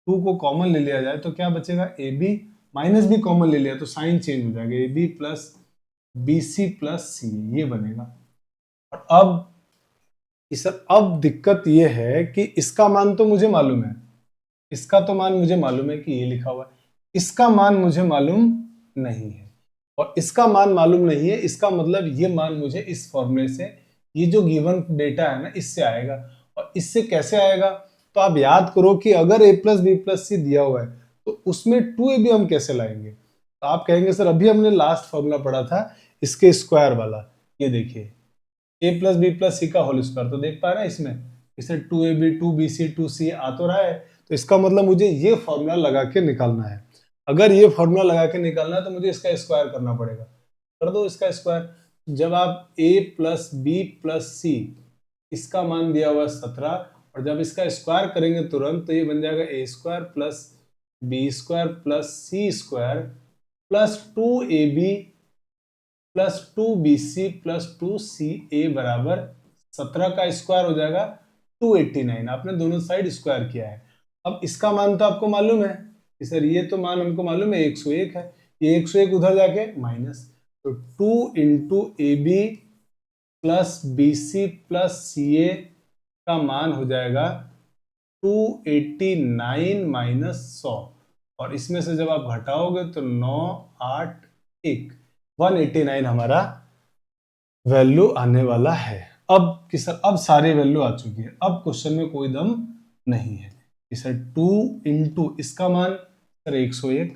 2 को कॉमन ले लिया जाए तो क्या बचेगा, ab माइनस भी कॉमन ले लिया तो साइन चेंज हो जाएगा, ab plus bc plus c, ये बनेगा। और अब दिक्कत ये है कि इसका मान तो मुझे मालूम है, इसका तो मान मुझे मालूम है कि ये लिखा हुआ है, इसका मान मुझे मालूम नहीं है। और इसका मान मालूम नहीं है, इसका मतलब ये मान मुझे इस फॉर्मूले से, ये जो गिवन डेटा है ना, इससे आएगा। और इससे कैसे आएगा, तो आप याद करो कि अगर a प्लस बी प्लस सी दिया हुआ है तो उसमें 2ab हम कैसे लाएंगे। तो आप कहेंगे सर अभी हमने लास्ट फॉर्मूला पढ़ा था इसके स्क्वायर वाला, ये देखिए a प्लस बी प्लस सी का होल स्क्वायर, तो देख पा रहे हैं इसमें, इसे 2ab 2bc 2c आ तो रहा है। तो इसका मतलब मुझे ये फॉर्मूला लगा के निकालना है। अगर ये फॉर्मूला लगा के निकालना है तो मुझे इसका स्क्वायर करना पड़ेगा। कर दो इसका स्क्वायर। जब आप a प्लस बी प्लस सी, इसका मान दिया हुआ 17, और जब इसका स्क्वायर करेंगे तुरंत तो ये बन जाएगा a² plus b² plus c² plus 2ab plus 2bc plus 2ca बराबर 17 का स्क्वायर हो जाएगा 289। आपने दोनों साइड स्क्वायर किया है। अब इसका मान तो आपको मालूम है कि सर ये तो मान हमको मालूम है 101 है, ये 101 उधर जाके माइनस, तो 2 into a B plus b c plus c a का मान हो जाएगा 289 माइनस 100, और इसमें से जब आप घटाओगे तो 9 8 1 189 हमारा वैल्यू आने वाला है। अब कि सर अब सारे वैल्यू आ चुकी है, अब क्वेश्चन में कोई दम नहीं है कि सर 2 इंटू इसका मान सर 101,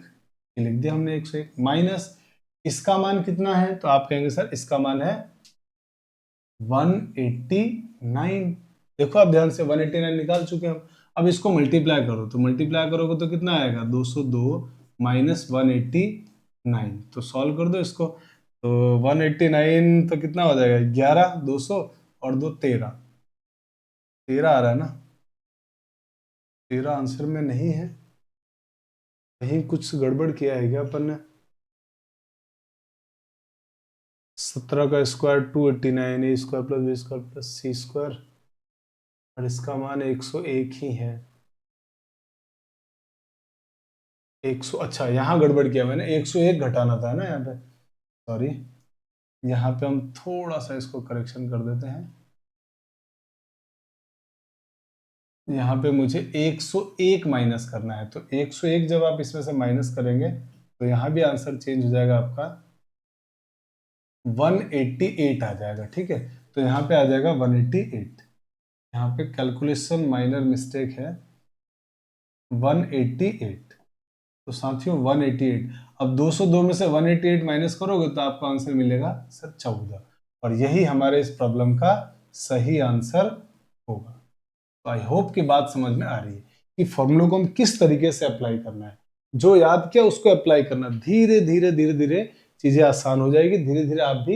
ये लिख दिया हमने 101, माइनस इसका मान कितना है, तो आप कहेंगे सर इसका मान है 189। देखो आप ध्यान से 189 निकाल चुके हैं हम। अब इसको मल्टीप्लाई करो, तो मल्टीप्लाई करोगे तो कितना आएगा 202 माइनस 189, तो सॉल्व कर दो इसको, तो 189 तो कितना हो जाएगा 11, 200 और 2 13, 13 आ रहा है ना, 13 आंसर में नहीं है, कहीं कुछ गड़बड़ किया है क्या अपन ने। 17 का square 289, a square plus B square plus C square, और इसका मान 101 ही है। 100, अच्छा यहाँ गड़बड़ किया मैंने, 101 घटाना था ना यहाँ पे, सॉरी, यहाँ पे हम थोड़ा सा इसको करेक्शन कर देते हैं। यहाँ पे मुझे 101 माइनस करना है, तो 101 जब आप इसमें से माइनस करेंगे तो यहाँ भी आंसर चेंज हो जाएगा आपका 188 आ जाएगा, ठीक है। तो यहाँ पे आ जाएगा 188, यहाँ पे कैलकुलेशन माइनर मिस्टेक है, 188। तो साथियों 188, अब 202 में से 188 माइनस करोगे तो आपको आंसर मिलेगा सर 14, और यही हमारे इस प्रॉब्लम का सही आंसर होगा। तो आई होप की बात समझ में आ रही है कि फॉर्मूलों को हम किस तरीके से अप्लाई करना है। जो याद किया उसको अप्लाई करना, धीरे धीरे धीरे धीरे चीजें आसान हो जाएगी, धीरे धीरे आप भी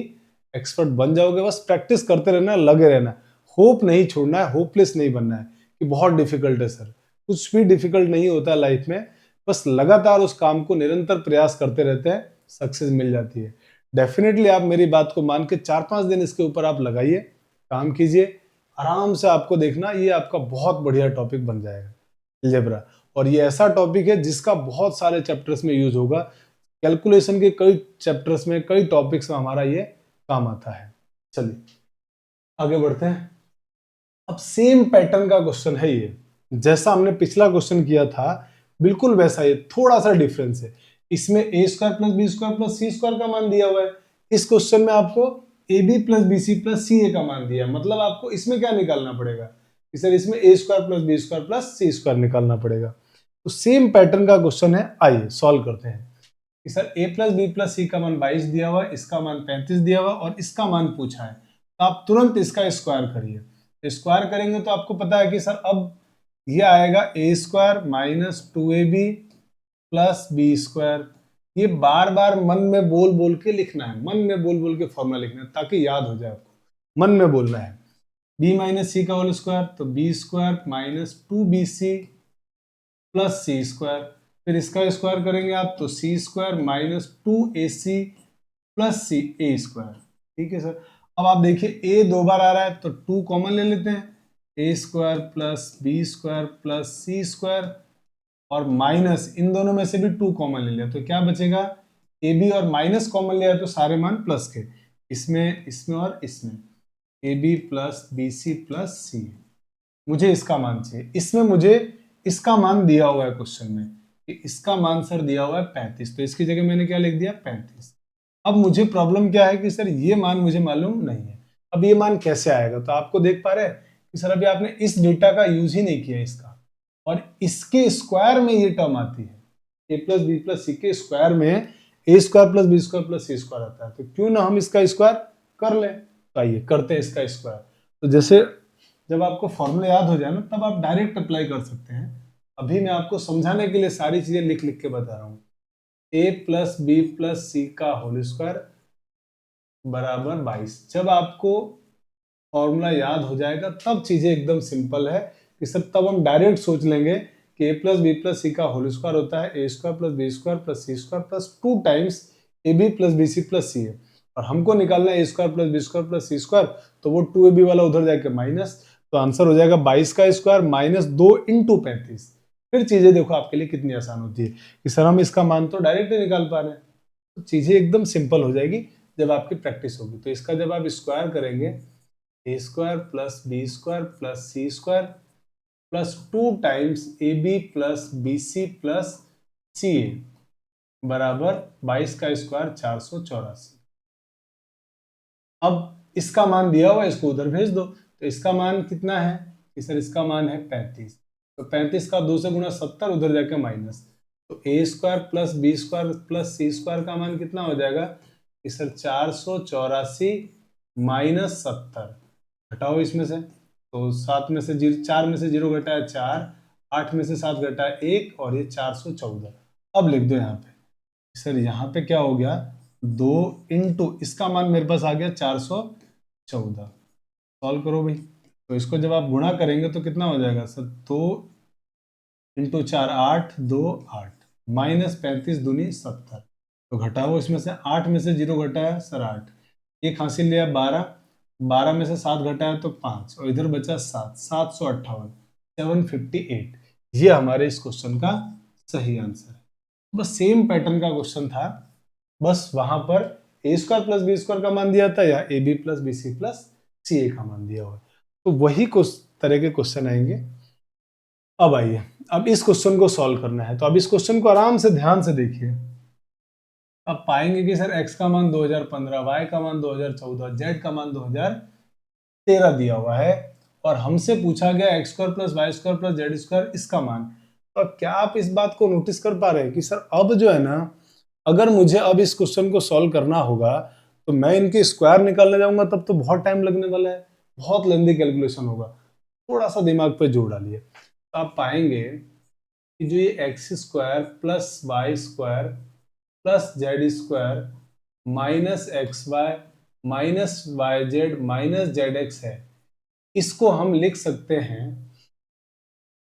एक्सपर्ट बन जाओगे। बस प्रैक्टिस करते रहना, लगे रहना, होप नहीं छोड़ना है, होपलेस नहीं बनना है कि बहुत डिफिकल्ट है सर। कुछ भी डिफिकल्ट नहीं होता लाइफ में, बस लगातार उस काम को निरंतर प्रयास करते रहते हैं, सक्सेस मिल जाती है। डेफिनेटली आप मेरी बात को मान के 4-5 दिन इसके ऊपर आप लगाइए, काम कीजिए, आराम से आपको देखना ये आपका बहुत बढ़िया टॉपिक बन जाएगा अलजेब्रा। और ये ऐसा टॉपिक है जिसका बहुत सारे चैप्टर्स में यूज होगा, कैलकुलेशन के कई चैप्टर्स में, कई टॉपिक्स में हमारा ये काम आता है। चलिए आगे बढ़ते हैं। अब सेम पैटर्न का क्वेश्चन है ये, जैसा हमने पिछला क्वेश्चन किया था बिल्कुल वैसा ही, थोड़ा सा डिफरेंस है। इसमें a square plus B square plus C square का मान दिया हुआ है, इस क्वेश्चन में आपको a B plus b c plus c a का मान दिया, मतलब आपको इसमें क्या निकालना पड़ेगा कि सर इसमें a square plus B square plus C square निकालना पड़ेगा। तो सेम पैटर्न का क्वेश्चन है, आइए सॉल्व करते हैं। कि sir a plus B plus सी का मान 22 दिया हुआ है, इसका मान 35 दिया हुआ और इसका मान पूछा है, तो आप तुरंत इसका स्क्वायर करिए। स्क्वायर करेंगे तो आपको पता है कि सर अब ये आएगा a square minus 2ab plus B square. ये बार बार मन में बोल बोल के लिखना है, मन में बोल बोल के फॉर्मूला लिखना है ताकि याद हो जाए, आपको मन में बोलना है। b माइनस सी का होल स्क्वायर, तो b square minus 2bc plus सी स्क्वायर। फिर इसका स्क्वायर करेंगे आप तो c square minus 2ac plus c a square. ठीक है सर। अब आप देखिए ए 2 बार आ रहा है तो 2 कॉमन ले लेते हैं, a square plus B square plus C square, और माइनस इन दोनों में से भी 2 कॉमन ले लिया तो क्या बचेगा, ए बी, और माइनस कॉमन लिया तो सारे मान प्लस के, इसमें इसमें और इसमें, a B plus b c plus c. मुझे इसका मान चाहिए, इसमें मुझे इसका मान दिया हुआ है क्वेश्चन में कि इसका मान सर दिया हुआ है 35, तो इसकी जगह मैंने क्या लिख दिया 35। अब मुझे प्रॉब्लम क्या है कि सर ये मान मुझे मालूम नहीं है, अब ये मान कैसे आएगा, तो आपको देख पा रहे हैं कि सर अभी आपने इस डेटा का यूज ही नहीं किया इसका, और इसके स्क्वायर में ये टर्म आती है, ए प्लस बी प्लस सी के स्क्वायर में a square plus B square plus C square आता है, तो क्यों ना हम इसका स्क्वायर कर लें। तो आइए करते हैं इसका स्क्वायर। तो जैसे जब आपको फॉर्मूला याद हो जाए ना तब आप डायरेक्ट अप्लाई कर सकते हैं, अभी मैं आपको समझाने के लिए सारी चीजें लिख लिख के बता रहा हूँ। ए प्लस बी प्लस सी का होल स्क्वायर बराबर 22। जब आपको फॉर्मूला याद हो जाएगा तब चीजें एकदम सिंपल है कि सर तब हम डायरेक्ट सोच लेंगे कि ए प्लस बी प्लस सी का होल स्क्वायर होता है a square plus B square plus C square plus 2 times a B plus b c plus c है, और हमको निकालना है a square plus B square plus C square, तो वो 2ab वाला उधर जाके माइनस, तो आंसर हो जाएगा 22 का स्क्वायर माइनस 2 इंटू 35। फिर चीजें देखो आपके लिए कितनी आसान होती है कि सर हम इसका मान तो डायरेक्ट ही निकाल पा रहे हैं, तो चीजें एकदम सिंपल हो जाएगी जब आपकी प्रैक्टिस होगी। तो इसका जब आप स्क्वायर करेंगे a square plus B square plus C square plus 2 times a B plus b c plus c a बराबर 22 का स्क्वायर 484। अब इसका मान दिया हुआ है, इसको उधर भेज दो, तो इसका मान कितना है कि सर इसका मान है 35, तो 35 का 2 से गुना 70 उधर जाके माइनस, तो a square plus B square plus C square का मान कितना हो जाएगा कि सर 484 माइनस 70, घटाओ इसमें से, तो 7 में से 0, 4 में से 0 घटाया 4, 8 में से 7 घटाया 1, और ये 414। अब लिख दो यहाँ पे सर, यहाँ पे क्या हो गया 2 इंटू इसका मान मेरे पास आ गया 414। सॉल्व करो भाई, तो इसको जब आप गुणा करेंगे तो कितना हो जाएगा सर, 2 इंटू 4 8, 2 8 माइनस 35 दूनी 70, तो घटाओ इसमें से, 8 में से 0 घटाया सर 8, एक हासिल लिया 12, 12 में से 7 घटाया तो 5, और इधर बचा 7, 758, 758। ये हमारे इस क्वेश्चन का सही आंसर है। बस सेम पैटर्न का क्वेश्चन था, बस वहां पर a square plus B square का मान दिया था या a B plus b c plus c a का मान दिया हुआ, तो वही कुछ तरह के क्वेश्चन आएंगे। अब आइए, अब इस क्वेश्चन को सॉल्व करना है, तो अब इस क्वेश्चन को आराम से ध्यान से देखिए। अब पाएंगे कि सर x का मान 2015, y का मान 2014, z का मान 2013 दिया हुआ है, और हमसे पूछा गया X square plus Y square plus Z square इसका मान। तो क्या आप इस बात को नोटिस कर पा रहे हैं कि सर अब जो है ना, अगर मुझे अब इस क्वेश्चन को सॉल्व करना होगा तो मैं इनके स्क्वायर निकालने जाऊंगा तब तो बहुत टाइम लगने वाला है, बहुत लेंदी कैलकुलेशन होगा, थोड़ा सा दिमाग पे जोर डालिए। तो आप पाएंगे कि जो ये X square plus Y square plus Z square minus X Y minus Y Z minus Z X है, इसको हम लिख सकते हैं,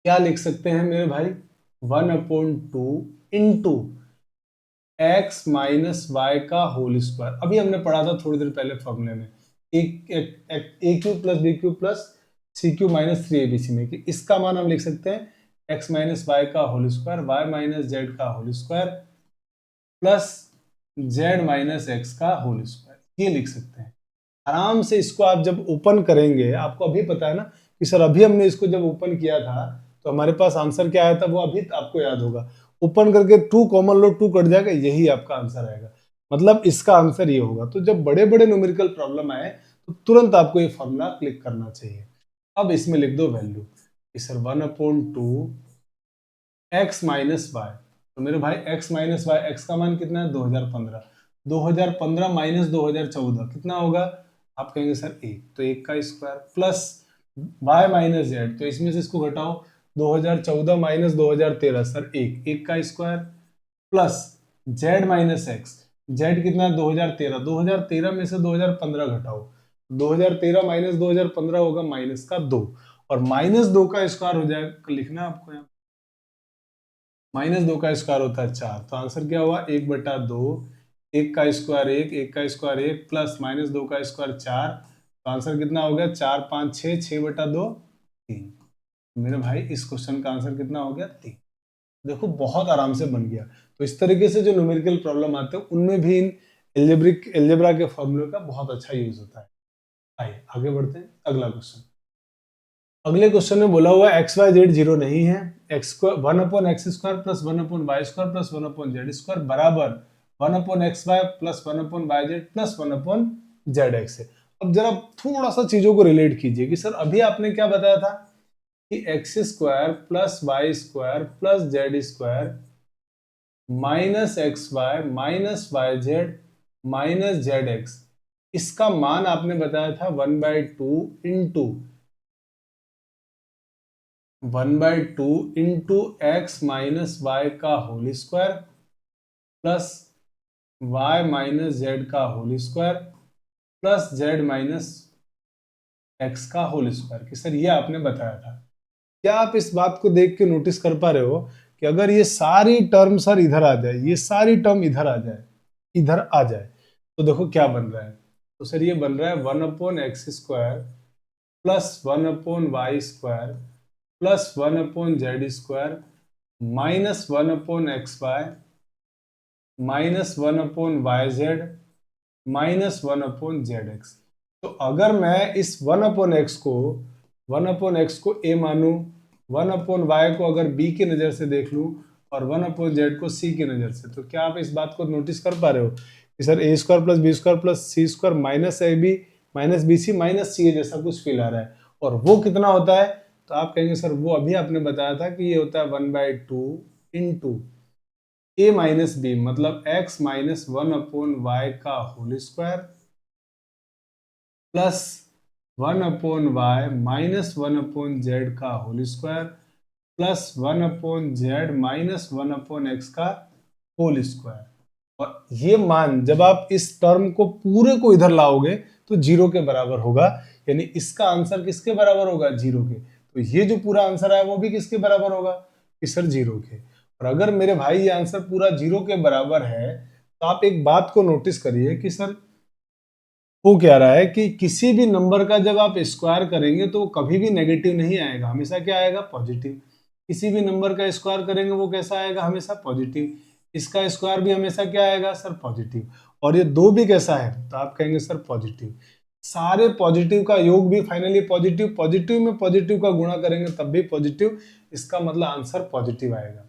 क्या लिख सकते हैं मेरे भाई, 1/2 इंटू एक्स माइनस वाई का होल स्क्वायर। अभी हमने पढ़ा था थोड़ी देर पहले फॉर्मूले में, a cube plus B cube plus C cube minus 3abc में, कि इसका मान हम लिख सकते हैं एक्स माइनस वाई का whole square y minus z का whole square plus z minus x का होल स्क्वायर, ये लिख सकते हैं आराम से। इसको आप जब ओपन करेंगे, आपको अभी पता है ना कि सर अभी हमने इसको जब ओपन किया था तो हमारे पास आंसर क्या आया था, वो अभी आपको याद होगा। ओपन करके 2 कॉमन लो, 2 कट जाएगा, यही आपका आंसर आएगा, मतलब इसका आंसर ये होगा। तो जब बड़े बड़े न्यूमेरिकल प्रॉब्लम आए तो तुरंत आपको ये फॉर्मूला क्लिक करना चाहिए। अब इसमें लिख दो वैल्यू कि सर 1/2 एक्स माइनस वाई, तो मेरे भाई x माइनस वाई, एक्स का मान कितना है 2015, 2015 माइनस 2014 कितना होगा, आप कहेंगे सर 1, तो 1 का square plus y minus Z, तो इसमें से इसको घटाओ, 2014 माइनस 2013 सर 1, 1 का square plus z minus x, z कितना है 2013, 2013 में से 2015 घटाओ, 2013 माइनस 2015 होगा माइनस का 2, और माइनस 2 का स्क्वायर हो जाएगा, लिखना आपको यहाँ माइनस 2 का स्क्वायर होता है 4, तो आंसर क्या हुआ 1/2, 1 का स्क्वायर 1, 1 का स्क्वायर 1 प्लस माइनस 2 का स्क्वायर 4, तो आंसर कितना हो गया 4 5 6, 6/2 3। मेरे भाई इस क्वेश्चन का आंसर कितना हो गया 3। देखो बहुत आराम से बन गया। तो इस तरीके से जो न्यूमेरिकल प्रॉब्लम आते हैं उनमें भी इन एल्जेब्रा के फॉर्मूले का बहुत अच्छा यूज होता है। आइए आगे बढ़ते हैं, अगला क्वेश्चन। अगले क्वेश्चन में बोला हुआ एक्स वाई जेड जीरो नहीं है, X square 1/x² plus 1/y² plus 1/z² बराबर 1/xy plus 1/yz plus 1/zx है। अब जरा थोड़ा सा चीजों को रिलेट कीजिए कि सर अभी आपने क्या बताया था कि x² plus y² plus z² minus xy minus yz minus zx, इसका मान आपने बताया था 1/2 into 1/2 into x minus Y का whole square plus y minus z का whole square plus z minus x का होल स्क्वायर कि सर ये आपने बताया था। क्या आप इस बात को देख के नोटिस कर पा रहे हो कि अगर ये सारी टर्म सर इधर आ जाए, ये सारी टर्म इधर आ जाए, इधर आ जाए, तो देखो क्या बन रहा है। तो सर ये बन रहा है 1/x² plus 1/y² plus 1/z² minus 1/xy minus 1/yz minus 1/zx। तो अगर मैं इस 1/x को a मानूं, 1/y को अगर b की नजर से देख लूं और 1/z को c की नजर से, तो क्या आप इस बात को नोटिस कर पा रहे हो कि sir a² plus b² plus c² minus ab minus bc minus ca जैसा कुछ फील आ रहा है, और वो कितना होता है? तो आप कहेंगे सर वो अभी आपने बताया था कि ये होता है 1/2 इंटू a माइनस बी मतलब x माइनस 1/y का whole square plus 1/y minus 1/z का whole square plus 1/z minus 1/x का होल स्क्वायर। और ये मान जब आप इस टर्म को पूरे को इधर लाओगे तो जीरो के बराबर होगा, यानी इसका आंसर किसके बराबर होगा? जीरो के। तो ये जो पूरा आंसर है वो भी किसके बराबर होगा? कि सर जीरो के। और अगर मेरे भाई ये आंसर पूरा जीरो के बराबर है तो आप एक बात को नोटिस करिए कि सर वो कह रहा है कि किसी भी नंबर का जब आप स्क्वायर करेंगे तो वो कभी भी नेगेटिव नहीं आएगा, हमेशा क्या आएगा? पॉजिटिव। किसी भी नंबर का स्क्वायर करेंगे वो कैसा आएगा? हमेशा पॉजिटिव। इसका स्क्वायर भी हमेशा क्या आएगा? Sir positive. और ये दो भी कैसा है? तो आप कहेंगे सर पॉजिटिव। सारे पॉजिटिव का योग भी फाइनली पॉजिटिव, पॉजिटिव में पॉजिटिव का गुणा करेंगे तब भी पॉजिटिव, इसका मतलब आंसर पॉजिटिव आएगा।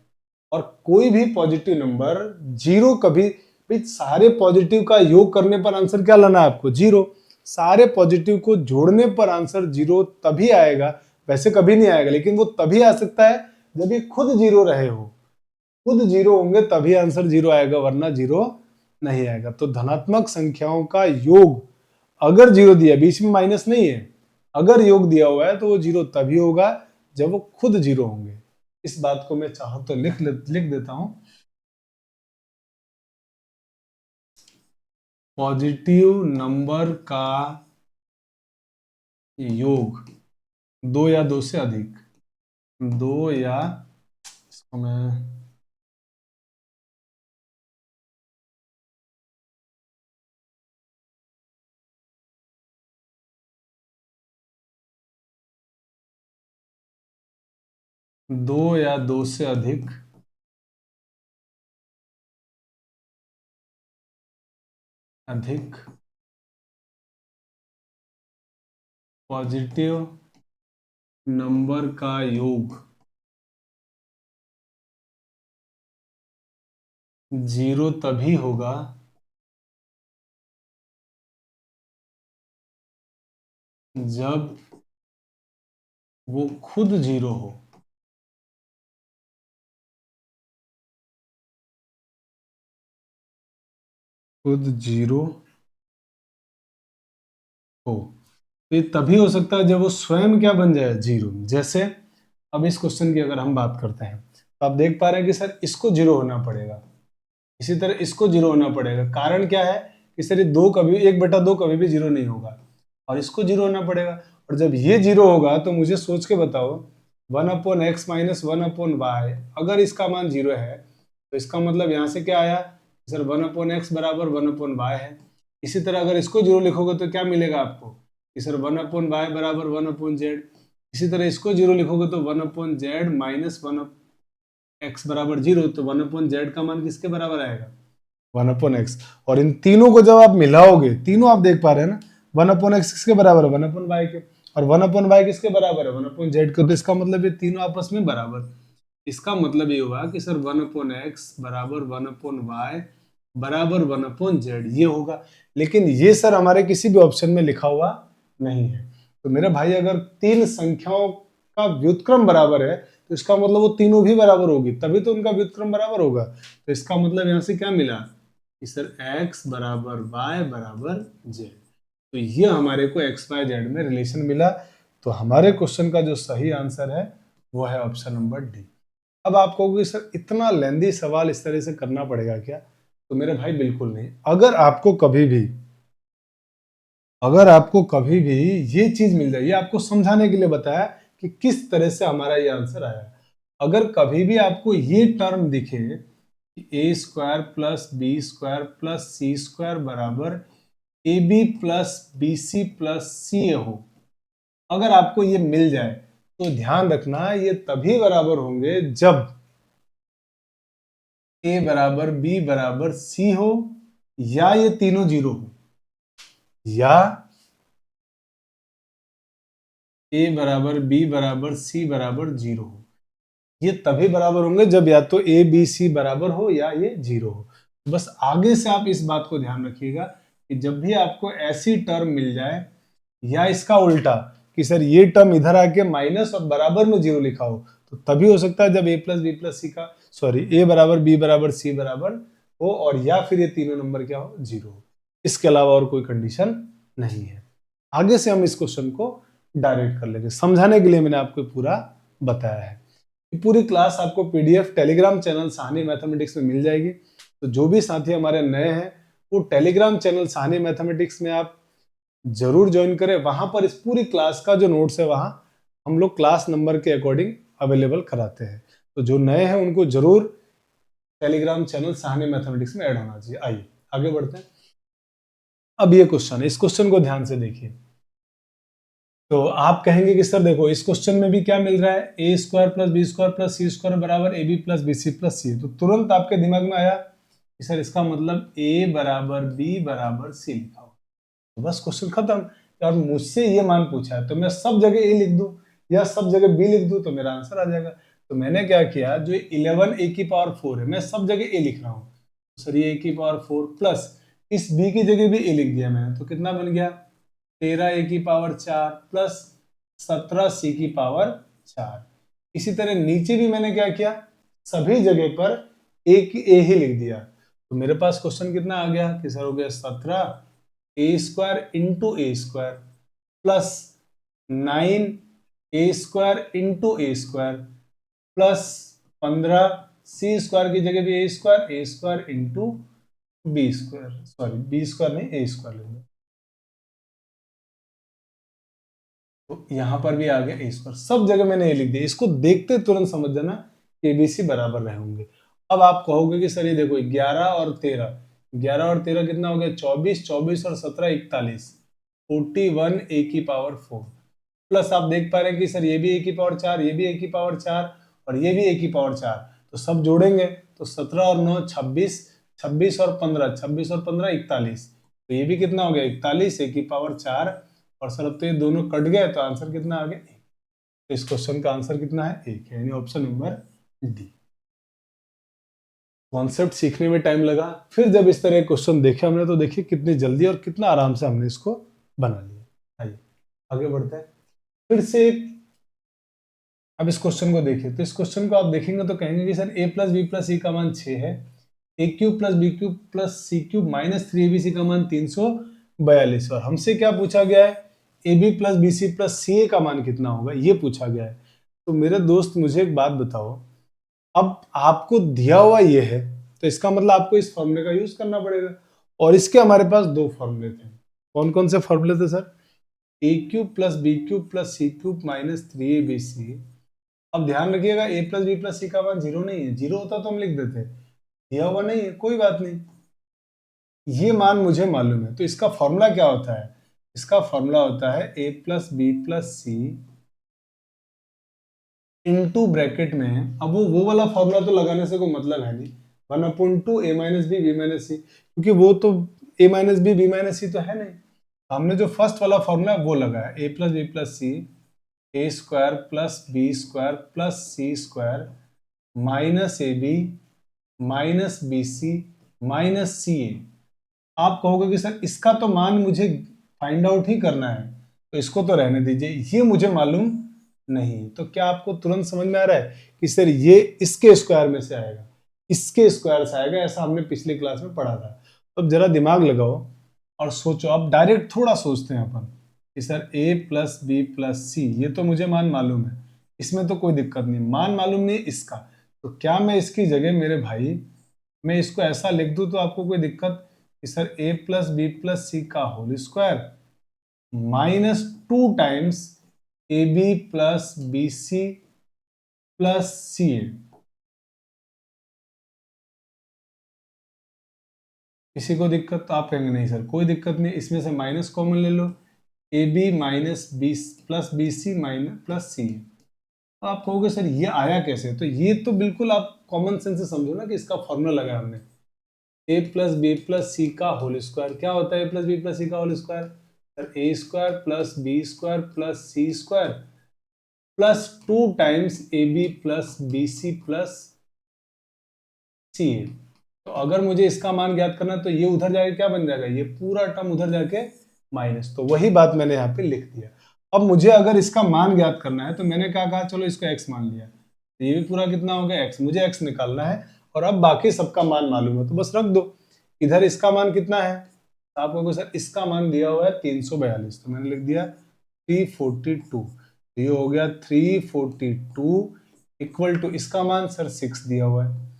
और कोई भी पॉजिटिव नंबर जीरो कभी भी, सारे पॉजिटिव का योग करने पर आंसर क्या लाना है आपको? जीरो। सारे पॉजिटिव को जोड़ने पर आंसर जीरो तभी आएगा, वैसे कभी नहीं आएगा, लेकिन वो तभी आ सकता है जब ये खुद जीरो रहे हो। खुद जीरो होंगे तभी आंसर जीरो आएगा, वरना जीरो नहीं आएगा। तो धनात्मक संख्याओं का योग अगर जीरो दिया, बीच में माइनस नहीं है, अगर योग दिया हुआ है तो वो जीरो तभी होगा जब वो खुद जीरो होंगे। इस बात को मैं चाहूं तो लिख देता हूं। पॉजिटिव नंबर का योग दो या दो से अधिक, दो या, इसको मैं दो या दो से अधिक अधिक पॉजिटिव नंबर का योग जीरो तभी होगा जब वो खुद जीरो हो। खुद जीरो हो, तो ये तभी हो सकता है जब वो स्वयं क्या बन जाए? जीरो। जैसे अब इस क्वेश्चन की अगर हम बात करते हैं तो आप देख पा रहे हैं कि सर इसको जीरो होना पड़ेगा, इसी तरह इसको जीरो होना पड़ेगा। कारण क्या है कि सर ये दो कभी 1/2 कभी भी जीरो नहीं होगा। और इसको 0 होना पड़ेगा। और जब ये 0 होगा तो मुझे सोच के बताओ 1/x माइनस 1/y, अगर इसका मान 0 है तो इसका मतलब यहाँ से क्या आया सर 1/x बराबर 1/y है। इसी तरह अगर इसको 0 लिखोगे तो क्या मिलेगा आपको कि सर 1/y बराबर 1/z। इसी तरह इसको 0 लिखोगे तो 1/z माइनस 1x बराबर 0, तो 1/z का मान किसके बराबर आएगा 1/x। और इन तीनों को जब आप मिलाओगे, तीनों आप देख पा रहे हैं ना, 1/x किसके बराबर है 1/y के, और 1/y किसके बराबर है 1/z के, तो इसका मतलब ये तीनों आपस में बराबर। इसका मतलब ये हुआ कि सर 1/x बराबर 1/y बराबर 1/z ये होगा। लेकिन ये सर हमारे किसी भी ऑप्शन में लिखा हुआ नहीं है। तो मेरे भाई अगर तीन संख्याओं का व्युत्क्रम बराबर है तो इसका मतलब वो तीनों भी बराबर होगी, तभी तो उनका व्युत्क्रम बराबर होगा। तो इसका मतलब यहाँ से क्या मिला कि सर x बराबर y बराबर z। तो ये हमारे को x y z में रिलेशन मिला। तो हमारे क्वेश्चन का जो सही आंसर है वो है ऑप्शन नंबर डी। अब आप कहोगे सर इतना लेंदी सवाल इस तरह से करना पड़ेगा क्या? तो मेरे भाई बिल्कुल नहीं। अगर आपको कभी भी ये चीज मिल जाए, ये आपको समझाने के लिए बताया कि किस तरह से हमारा ये आंसर आया। अगर कभी भी आपको ये टर्म दिखे कि a square plus B square plus C square बराबर a B plus b c plus c हो, अगर आपको ये मिल जाए तो ध्यान रखना ये तभी बराबर होंगे जब ए बराबर बी बराबर सी हो, या ये तीनों 0 हो, या ए बराबर बी बराबर सी बराबर 0 हो। ये तभी बराबर होंगे जब या तो ए बी सी बराबर हो या ये 0 हो। बस आगे से आप इस बात को ध्यान रखिएगा कि जब भी आपको ऐसी टर्म मिल जाए या इसका उल्टा कि सर ये टर्म इधर आके माइनस और बराबर में 0 लिखा हो, तो तभी हो सकता है जब ए प्लस बी प्लस सी का ए बराबर बी बराबर सी बराबर हो, और या फिर ये तीनों नंबर क्या हो 0 हो। इसके अलावा और कोई कंडीशन नहीं है। आगे से हम इस क्वेश्चन को डायरेक्ट कर लेंगे। समझाने के लिए मैंने आपको पूरा बताया है। पूरी क्लास आपको PDF Telegram channel Sahni mathematics में मिल जाएगी। तो जो भी साथी हमारे नए हैं वो टेलीग्राम चैनल साहनी मैथमेटिक्स में आप जरूर ज्वाइन करें। वहां पर इस पूरी क्लास का जो नोट्स है वहां हम लोग क्लास नंबर के अकॉर्डिंग अवेलेबल कराते हैं। तो जो नए हैं उनको जरूर टेलीग्राम चैनल साहनी मैथमेटिक्स में ऐड होना चाहिए। आइए आगे बढ़ते हैं। अब ये क्वेश्चन है, इस क्वेश्चन को ध्यान से देखिए। तो आप कहेंगे कि सर देखो इस क्वेश्चन में भी क्या मिल रहा है, a square plus B square plus C square बराबर a B plus b c plus c. तो तुरंत आपके दिमाग में आया कि सर इसका मतलब ए बराबर बी बराबर सी लिखा हो, तो बस क्वेश्चन खत्म। और मुझसे ये मान पूछा है तो मैं सब जगह ए लिख दूं या सब जगह बी लिख दूं तो मेरा आंसर आ जाएगा। तो मैंने क्या किया, जो 11 ए की पावर 4 है मैं सब जगह ए लिख रहा हूँ। सर ये ए की पावर 4 प्लस इस बी की जगह भी ए लिख दिया मैंने, तो कितना बन गया 13 ए की पावर 4 प्लस 17 सी की पावर 4। इसी तरह नीचे भी मैंने क्या किया, सभी जगह पर एक ए ही लिख दिया। तो मेरे पास क्वेश्चन कितना आ गया कि सर हो गया 17 a square into A square plus 9 a square into A square plus 15 c square की जगह भी a square into b square, sorry b square नहीं ए स्क्वायर लिख दो। तो यहां पर भी आ गया ए स्क्वायर, सब जगह मैंने ए लिख दिया। इसको देखते तुरंत समझ जाना ए बी सी बराबर रहे होंगे। अब आप कहोगे कि सर ये देखो 11 और 13, 11 और 13 कितना हो गया 24, 24 और 17 41, 41 ए की पावर 4 प्लस आप देख पा रहे हैं कि सर ये भी ए की पावर 4, ये भी ए की पावर 4 और ये भी ए की पावर 4। तो सब जोड़ेंगे तो 17 और 9 26, 26 और 15, 26 और 15 41, तो ये भी कितना हो गया 41 ए की पावर 4। और सर अब तो ये दोनों कट गए तो आंसर कितना आ गया 1। तो इस क्वेश्चन का आंसर कितना है 1 है, यानी ऑप्शन नंबर डी। कॉन्सेप्ट सीखने में टाइम लगा, फिर जब इस तरह क्वेश्चन देखे हमने तो देखिए कितनी जल्दी और कितना आराम से हमने इसको बना लिया। आइए आगे बढ़ते हैं फिर से। अब इस क्वेश्चन को देखिए, तो इस क्वेश्चन को आप देखेंगे तो कहेंगे कि sir a plus B plus सी का मान 6 है, a cube plus B cube plus C cube minus 3abc का मान 342, और हमसे क्या पूछा गया है a B plus b c plus c a का मान कितना होगा ये पूछा गया है। तो मेरे दोस्त मुझे एक बात बताओ, अब आपको दिया हुआ ये है तो इसका मतलब आपको इस फॉर्मूले का यूज करना पड़ेगा, और इसके हमारे पास दो फॉर्मूले थे। कौन कौन से फॉर्मूले थे sir, a cube plus B cube plus C cube minus 3abc। अब ध्यान रखिएगा a प्लस बी प्लस सी का मान 0 नहीं है, 0 होता तो हम लिख देते, दिया हुआ नहीं है, कोई बात नहीं, ये मान मुझे मालूम है। तो इसका फॉर्मूला क्या होता है? इसका फॉर्मूला होता है a plus B plus C into bracket में, अब वो वाला फॉर्मूला तो लगाने से कोई मतलब है नहीं, 1/2 a minus b b minus c, क्योंकि वो तो a minus b b minus c तो है नहीं। हमने जो फर्स्ट वाला फॉर्मूला है वो लगाया, a plus B plus c a square plus B square plus C square minus A b minus b c minus c a. आप कहोगे कि सर इसका तो मान मुझे फाइंड आउट ही करना है, तो इसको तो रहने दीजिए, ये मुझे मालूम नहीं। तो क्या आपको तुरंत समझ में आ रहा है कि सर ये इसके स्क्वायर में से आएगा, इसके स्क्वायर से आएगा, ऐसा हमने पिछली क्लास में पढ़ा था। तो अब जरा दिमाग लगाओ और सोचो, अब डायरेक्ट थोड़ा सोचते हैं अपन कि sir a plus B plus c, ये तो मुझे मान मालूम है, इसमें तो कोई दिक्कत नहीं, मान मालूम नहीं इसका, तो क्या मैं इसकी जगह मेरे भाई मैं इसको ऐसा लिख दूं तो आपको कोई दिक्कत कि sir a plus B plus सी का whole square minus 2 times a B plus b c plus c a. किसी को दिक्कत? तो आप कहेंगे नहीं सर कोई दिक्कत नहीं, इसमें से माइनस कॉमन ले लो, a b minus b plus b c minus plus c. तो आप कहोगे सर ये आया कैसे? तो ये तो बिल्कुल आप कॉमन सेंस से समझो ना कि इसका फॉर्मूला लगाया हमने, ए प्लस बी प्लस सी का होल स्क्वायर। क्या होता है ए प्लस बी प्लस सी का whole square? Sir a square plus B square plus C square plus 2 times a B plus b c plus c a. तो अगर मुझे इसका मान ज्ञात करना तो ये उधर जाके क्या बन जाएगा, ये पूरा टर्म उधर जाके माइनस, तो वही बात मैंने यहाँ पे लिख दिया। अब मुझे अगर इसका मान ज्ञात करना है तो मैंने क्या कहा, चलो इसको x मान लिया, तो ये भी पूरा कितना हो गया x, मुझे x निकालना है और अब बाकी सबका मान मालूम है तो बस रख दो। इधर इसका मान कितना है, तो आपको सर इसका मान दिया हुआ है 342, तो मैंने लिख दिया 342, तो ये हो गया 342 इक्वल टू इसका मान सर 6 दिया हुआ है,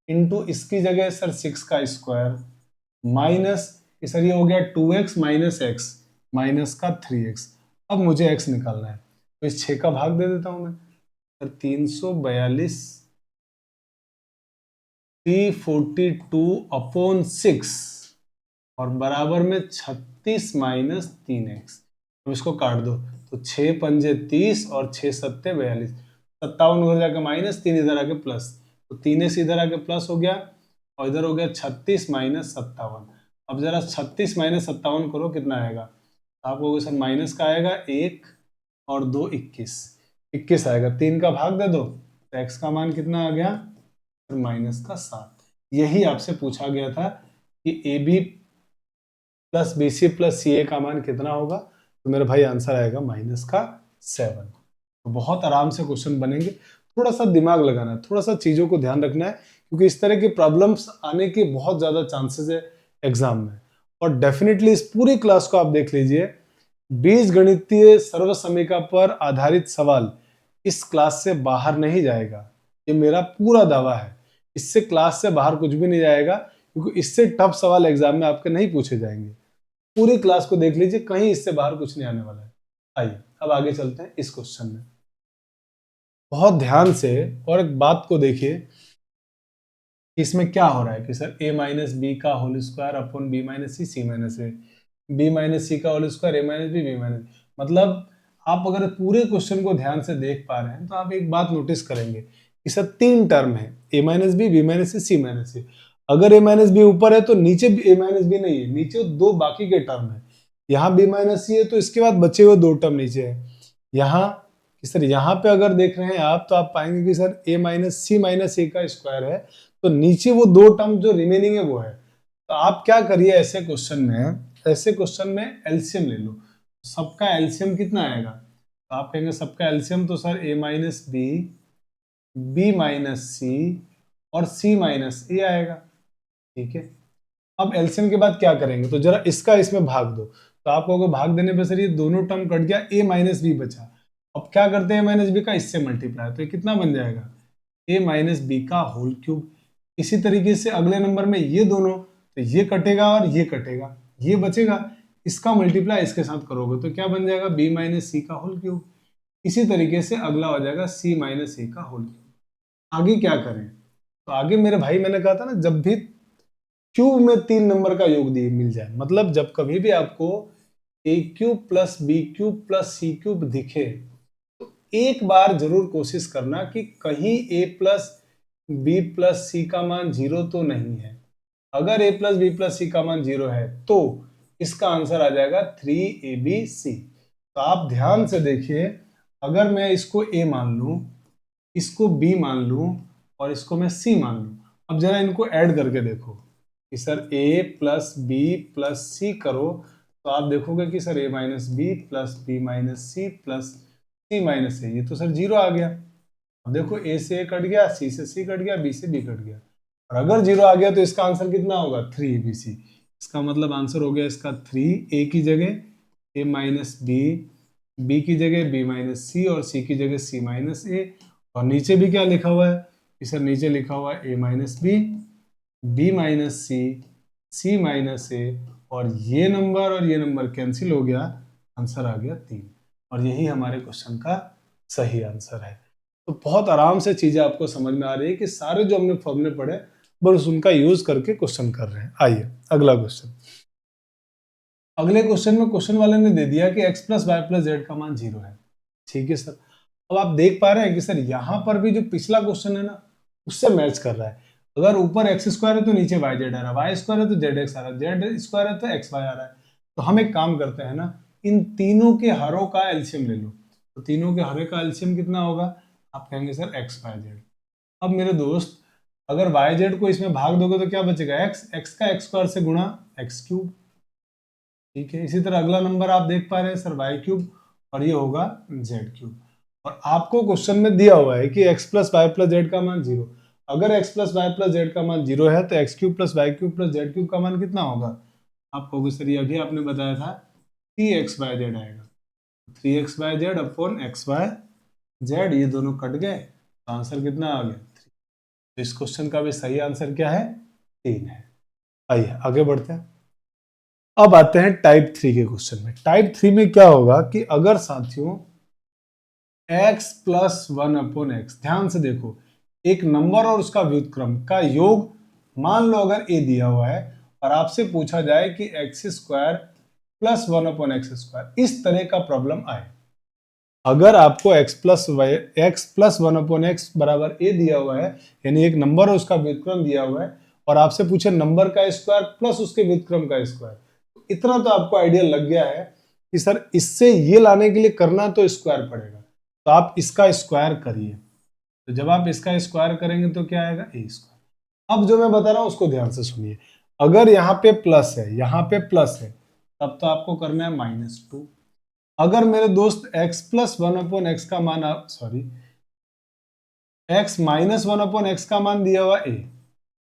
इंटू इसकी जगह सर 6 का स्क्वायर माइनस सर ये हो गया 2x माइनस एक्स माइनस का 3x। अब मुझे x निकालना है तो इस 6 का भाग दे देता हूं मैं, सर 342 342/6 और बराबर में 36 माइनस 3x। तो इसको काट दो, तो 6 पंजे 30 और 6 सत्ते 42, 57 उधर जाके माइनस, 3 इधर आके प्लस, तो 3x इधर आके प्लस हो गया और इधर हो गया 36 माइनस 57। अब जरा 36 माइनस 57 करो कितना आएगा, तो आप कहोगे सर माइनस का आएगा 1 और 2 21, 21 आएगा, 3 का भाग दे दो तो x का मान कितना आ गया, माइनस का 7। यही आपसे पूछा गया था कि a B plus b c plus c a का मान कितना होगा, तो मेरे भाई आंसर आएगा माइनस का 7। तो बहुत आराम से क्वेश्चन बनेंगे, थोड़ा सा दिमाग लगाना है, थोड़ा सा चीज़ों को ध्यान रखना है, क्योंकि इस तरह की प्रॉब्लम्स आने के बहुत ज़्यादा चांसेस है एग्जाम में। और डेफिनेटली इस पूरी क्लास को आप देख लीजिए, बीजगणितीय सर्वसमीका पर आधारित सवाल इस क्लास से बाहर नहीं जाएगा, ये मेरा पूरा दावा है। इससे क्लास से बाहर कुछ भी नहीं जाएगा, क्योंकि इससे टफ सवाल एग्जाम में आपके नहीं पूछे जाएंगे। पूरी क्लास को देख लीजिए, कहीं इससे बाहर कुछ नहीं आने वाला है। आइए अब आगे चलते हैं इस क्वेश्चन में, बहुत ध्यान से और एक बात को देखिए, इसमें क्या हो रहा है कि सर a माइनस बी का whole square upon b minus c c minus ए, बी माइनस सी का whole square a minus b b minus, मतलब आप अगर पूरे क्वेश्चन को ध्यान से देख पा रहे हैं तो आप एक बात नोटिस करेंगे कि सर 3 टर्म है, a minus b minus c c minus a. अगर a माइनस बी ऊपर है तो नीचे a माइनस बी नहीं है, नीचे 2 बाकी के टर्म है। यहाँ b माइनस सी है तो इसके बाद बचे हुए 2 टर्म नीचे है। यहाँ सर यहाँ पे अगर देख रहे हैं आप तो आप पाएंगे कि sir a minus c minus a का स्क्वायर है, तो नीचे वो 2 टर्म जो रिमेनिंग है वो है। तो आप क्या करिए, ऐसे क्वेश्चन में एलसीएम ले लो, सबका एलसीएम कितना आएगा, तो आप कहेंगे सबका एलसीएम तो sir a minus b b minus c और सी माइनस ए आएगा। ठीक है, अब एलसीएम के बाद क्या करेंगे, तो जरा इसका इसमें भाग दो, तो आप कहोगे भाग देने पे सर ये दोनों टर्म कट गया, a माइनस बी बचा। अब क्या करते हैं, a माइनस बी का इससे मल्टीप्लाई, तो ये कितना बन जाएगा, a माइनस बी का होल क्यूब। इसी तरीके से अगले नंबर में ये दोनों, तो ये कटेगा और ये कटेगा, ये बचेगा, इसका मल्टीप्लाई इसके साथ करोगे तो क्या बन जाएगा, b माइनस सी का होल क्यूब। इसी तरीके से अगला हो जाएगा c माइनस ए का होल क्यूब। आगे क्या करें, तो आगे मेरे भाई मैंने कहा था ना, जब भी क्यूब में 3 नंबर का योग दिए मिल जाए, मतलब जब कभी भी आपको a cube plus B cube plus C cube दिखे तो एक बार जरूर कोशिश करना कि कहीं ए प्लस बी प्लस सी का मान 0 तो नहीं है। अगर a प्लस बी प्लस सी का मान 0 है तो इसका आंसर आ जाएगा 3abc। तो आप ध्यान से देखिए, अगर मैं इसको a मान लूं, इसको b मान लूं और इसको मैं c मान लूं, अब जरा इनको ऐड करके देखो कि sir a plus B plus c करो तो आप देखोगे कि sir a minus b plus b minus c plus c minus a, ये तो सर 0 आ गया। अब देखो a से a कट गया, c से c कट गया, b से b कट गया, और अगर 0 आ गया तो इसका आंसर कितना होगा, 3abc। इसका मतलब आंसर हो गया इसका 3, a की जगह a माइनस बी, बी की जगह b माइनस सी और c की जगह c माइनस ए। और नीचे भी क्या लिखा हुआ है, सर नीचे लिखा हुआ है a minus b, b minus c, c minus a, और ये नंबर कैंसिल हो गया, आंसर आ गया 3। और यही हमारे क्वेश्चन का सही आंसर है। तो बहुत आराम से चीजें आपको समझ में आ रही है कि सारे जो हमने फॉर्मूले पढ़े बस उनका यूज करके क्वेश्चन कर रहे हैं। आइए अगला क्वेश्चन। अगले क्वेश्चन में क्वेश्चन वाले ने दे दिया कि x plus y plus z का मान 0 है। ठीक है सर, अब आप देख पा रहे हैं कि सर यहाँ पर भी जो पिछला क्वेश्चन है ना उससे मैच कर रहा है। अगर ऊपर एक्स स्क्वायर है तो नीचे वाई जेड आ रहा है, वाई स्क्वायर है तो जेड एक्स आ रहा है, जेड स्क्वायर है तो एक्स वाई आ रहा है। तो हम एक काम करते हैं ना, इन तीनों के हरों का एलसीएम ले लो। तो तीनों के हरे का एलसीएम कितना होगा, आप कहेंगे सर एक्स वाई जेड। अब मेरे दोस्त अगर वाई जेड को इसमें भाग दोगे तो क्या बचेगा, एक्स, एक्स का एक्स स्क्वायर से गुणा एक्स क्यूब। ठीक है, इसी तरह अगला नंबर आप देख पा रहे हैं सर वाई क्यूब, और ये होगा जेड क्यूब। और आपको क्वेश्चन में दिया हुआ है कि x plus y plus z का मान 0। अगर x plus y plus z का मान 0 है तो x cube plus y cube plus z cube का मान कितना होगा, आप कहोगे सर ये अभी आपने बताया था 3x/z आएगा। 3x/z अपॉन x/z, ये दोनों कट गए तो आंसर कितना आ गया 3। तो इस क्वेश्चन का भी सही आंसर क्या है, 3 है। आइए आगे बढ़ते हैं। अब आते हैं टाइप 3 के क्वेश्चन में। टाइप 3 में क्या होगा कि अगर साथियों x प्लस 1 अपॉन एक्स, ध्यान से देखो, एक नंबर और उसका व्युत्क्रम का योग मान लो अगर a दिया हुआ है और आपसे पूछा जाए कि x square plus 1 upon x square, इस तरह का प्रॉब्लम आए। अगर आपको x प्लस 1 अपॉन एक्स बराबर a दिया हुआ है, यानी एक नंबर और उसका व्युत्क्रम दिया हुआ है, और आपसे पूछे नंबर का स्क्वायर प्लस उसके व्युत्क्रम का स्क्वायर, तो इतना तो आपको आइडिया लग गया है कि सर इससे ये लाने के लिए करना तो स्क्वायर पड़ेगा। तो आप इसका स्क्वायर करिए, तो जब आप इसका स्क्वायर करेंगे तो क्या आएगा, ए स्क्वायर। अब जो मैं बता रहा हूं उसको ध्यान से सुनिए। अगर यहाँ पे प्लस है, यहाँ पे प्लस है, तब तो आपको करना है -2। अगर मेरे दोस्त x प्लस 1 अपॉन एक्स का मान, sorry x minus 1 upon x का मान दिया हुआ a,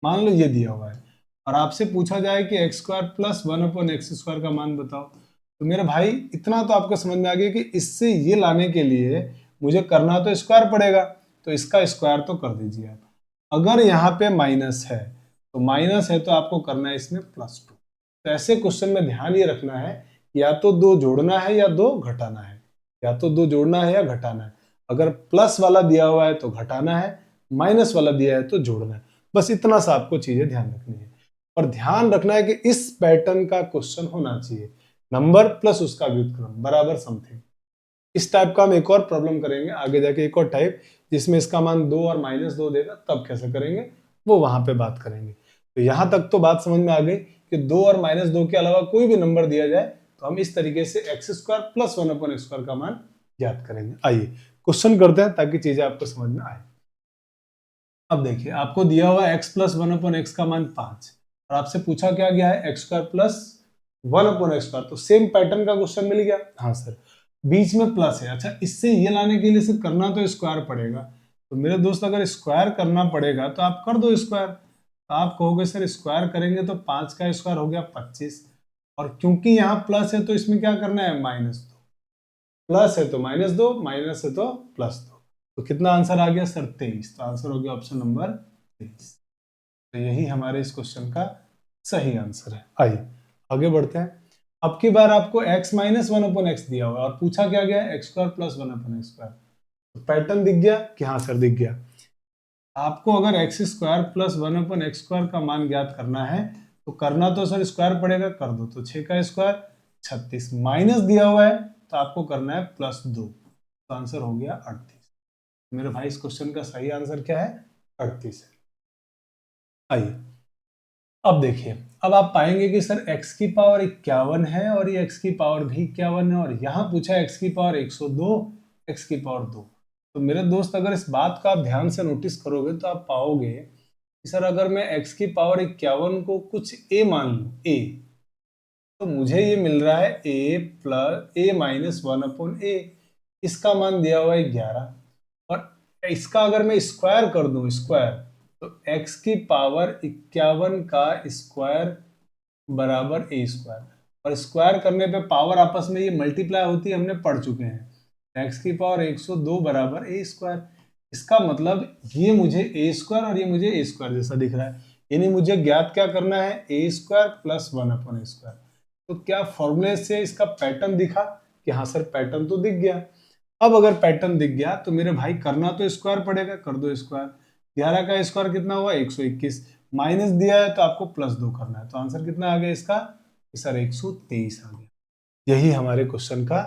मान लो ये दिया हुआ है, और आपसे पूछा जाए कि x square plus 1 upon x square का मान बताओ, तो मेरे भाई इतना तो आपको समझ में आ गया कि इससे ये लाने के लिए मुझे करना तो स्क्वायर पड़ेगा, तो इसका स्क्वायर तो कर दीजिए आप। अगर यहाँ पे माइनस है तो माइनस है तो आपको करना है इसमें +2। तो ऐसे क्वेश्चन में ध्यान ये रखना है, या तो 2 जोड़ना है या 2 घटाना है, या तो 2 जोड़ना है या घटाना है। अगर प्लस वाला दिया हुआ है तो घटाना है, माइनस वाला दिया है तो जोड़ना है। बस इतना सा आपको चीजें ध्यान रखनी है, और ध्यान रखना है कि इस पैटर्न का क्वेश्चन होना चाहिए, नंबर प्लस उसका व्युत्क्रम बराबर समथिंग। इस टाइप का हम एक और प्रॉब्लम करेंगे आगे जाके, एक और टाइप जिसमें इसका मान 2 और -2 देगा, तब कैसे करेंगे वो वहां पे बात करेंगे। तो यहां तक तो बात समझ में आ गई कि 2 और -2 के अलावा कोई भी नंबर दिया जाए तो हम इस तरीके से x square plus 1 upon x square का मान ज्ञात करेंगे। आइए क्वेश्चन करते हैं ताकि चीजें आपको समझ में आए। अब देखिए, आपको दिया हुआ x प्लस 1 अपॉन एक्स का मान 5, और आपसे पूछा क्या गया है X square plus 1 upon x square. तो सेम पैटर्न का क्वेश्चन मिल गया, हाँ सर बीच में प्लस है। अच्छा, इससे ये लाने के लिए सिर्फ करना तो स्क्वायर पड़ेगा। तो मेरे दोस्त अगर स्क्वायर करना पड़ेगा तो आप कर दो स्क्वायर। तो आप कहोगे सर स्क्वायर करेंगे तो 5 का स्क्वायर हो गया 25, और क्योंकि यहाँ प्लस है तो इसमें क्या करना है -2। प्लस है तो -2, माइनस है तो +2, तो कितना आंसर आ गया सर 23। तो आंसर हो गया ऑप्शन नंबर 23। तो यही हमारे इस क्वेश्चन का सही आंसर है। आइए आगे बढ़ते हैं। अब की बार आपको x minus one upon x दिया हुआ है और पूछा क्या गया है X square plus one upon x square. तो पैटर्न दिख गया कि हाँ सर दिख गया। आपको अगर x square plus one upon x square का मान ज्ञात करना है तो करना तो सर स्क्वायर पड़ेगा, कर दो। तो 6 का स्क्वायर 36, माइनस दिया हुआ है तो आपको करना है प्लस 2, तो आंसर हो गया 38। मेरे भाई इस क्वेश्चन का सही आंसर क्या है? 38 है। आइए अब देखिए, अब आप पाएंगे कि सर x की पावर 51 है और ये x की पावर भी 51 है और यहाँ पूछा है x की पावर 102, x की पावर 2। तो मेरे दोस्त अगर इस बात का आप ध्यान से नोटिस करोगे तो आप पाओगे कि सर अगर मैं x की पावर 51 को कुछ a मान लूँ, a, तो मुझे ये मिल रहा है a plus a minus one upon a। इसका मान दिया हुआ है 11 और इसका अगर मैं स्क्वायर कर दूं स्क्वायर, तो x की पावर 51 का स्क्वायर बराबर a स्क्वायर, और स्क्वायर करने पे पावर आपस में ये मल्टीप्लाई होती है, हमने पढ़ चुके हैं। x की पावर 102 बराबर a स्क्वायर। इसका मतलब ये मुझे a स्क्वायर और ये मुझे a स्क्वायर जैसा दिख रहा है, यानी मुझे ज्ञात क्या करना है a square plus one upon a square. तो क्या फॉर्मूले से इसका पैटर्न दिखा कि हाँ सर पैटर्न तो दिख गया। अब अगर पैटर्न दिख गया तो मेरे भाई करना तो स्क्वायर पड़ेगा, कर दो स्क्वायर। 11 का स्क्वायर कितना हुआ 121, माइनस दिया है तो आपको प्लस 2 करना है। तो आंसर कितना आ गया इसका? सर 123 आ गया। यही हमारे क्वेश्चन का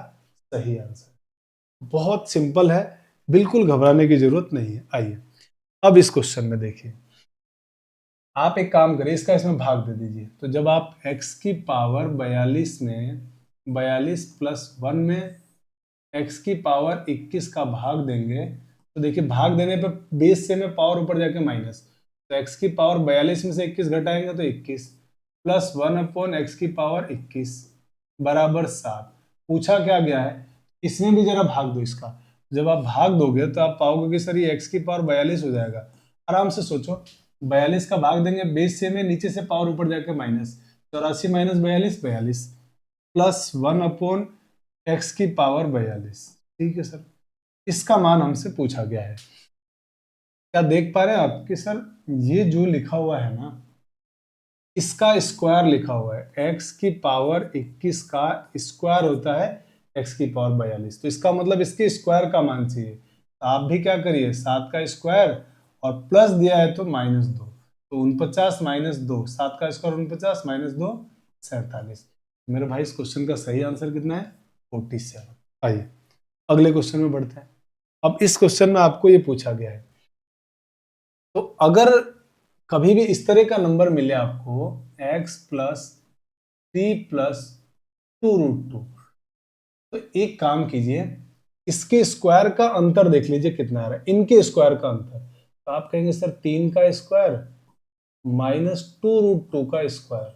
सही आंसर। बहुत सिंपल है, बिल्कुल घबराने की जरूरत नहीं है। आइए अब इस क्वेश्चन में देखिए, आप एक काम करिए, इसका इसमें भाग दे दीजिए। तो जब आप x की पावर 42 में 42 प्लस 1 में x की पावर 21 का भाग देंगे, तो देखिए भाग देने पे बेस से में पावर ऊपर जाके माइनस, तो x की पावर 42 में से 21 घटाएंगे तो 21 प्लस 1 अपॉन एक्स की पावर 21 बराबर 7। पूछा क्या गया है, इसमें भी जरा भाग दो इसका। जब आप भाग दोगे तो आप पाओगे कि सर ये x की पावर 42 हो जाएगा। आराम से सोचो, 42 का भाग देंगे बेस से में, नीचे से पावर ऊपर जाके minus, 84 minus 42 42 plus 1 upon x की पावर 42। ठीक है सर, इसका मान हमसे पूछा गया है। क्या देख पा रहे हैं आप कि सर ये जो लिखा हुआ है ना, इसका स्क्वायर लिखा हुआ है। एक्स की पावर 21 का स्क्वायर होता है एक्स की पावर 42, तो इसका मतलब इसके स्क्वायर का मान चाहिए। तो आप भी क्या करिए, 7 का स्क्वायर और प्लस दिया है तो माइनस 2, तो 49 माइनस 2, 7 का स्क्वायर 49 माइनस 2 47। मेरे भाई इस क्वेश्चन का सही आंसर कितना है? 47। आइए अगले क्वेश्चन में बढ़ते हैं। अब इस क्वेश्चन में आपको ये पूछा गया है, तो अगर कभी भी इस तरह का नंबर मिले आपको x प्लस 3 प्लस 2√2, तो एक काम कीजिए, इसके स्क्वायर का अंतर देख लीजिए कितना आ रहा है, इनके स्क्वायर का अंतर। तो आप कहेंगे सर 3 का स्क्वायर माइनस 2√2 का स्क्वायर।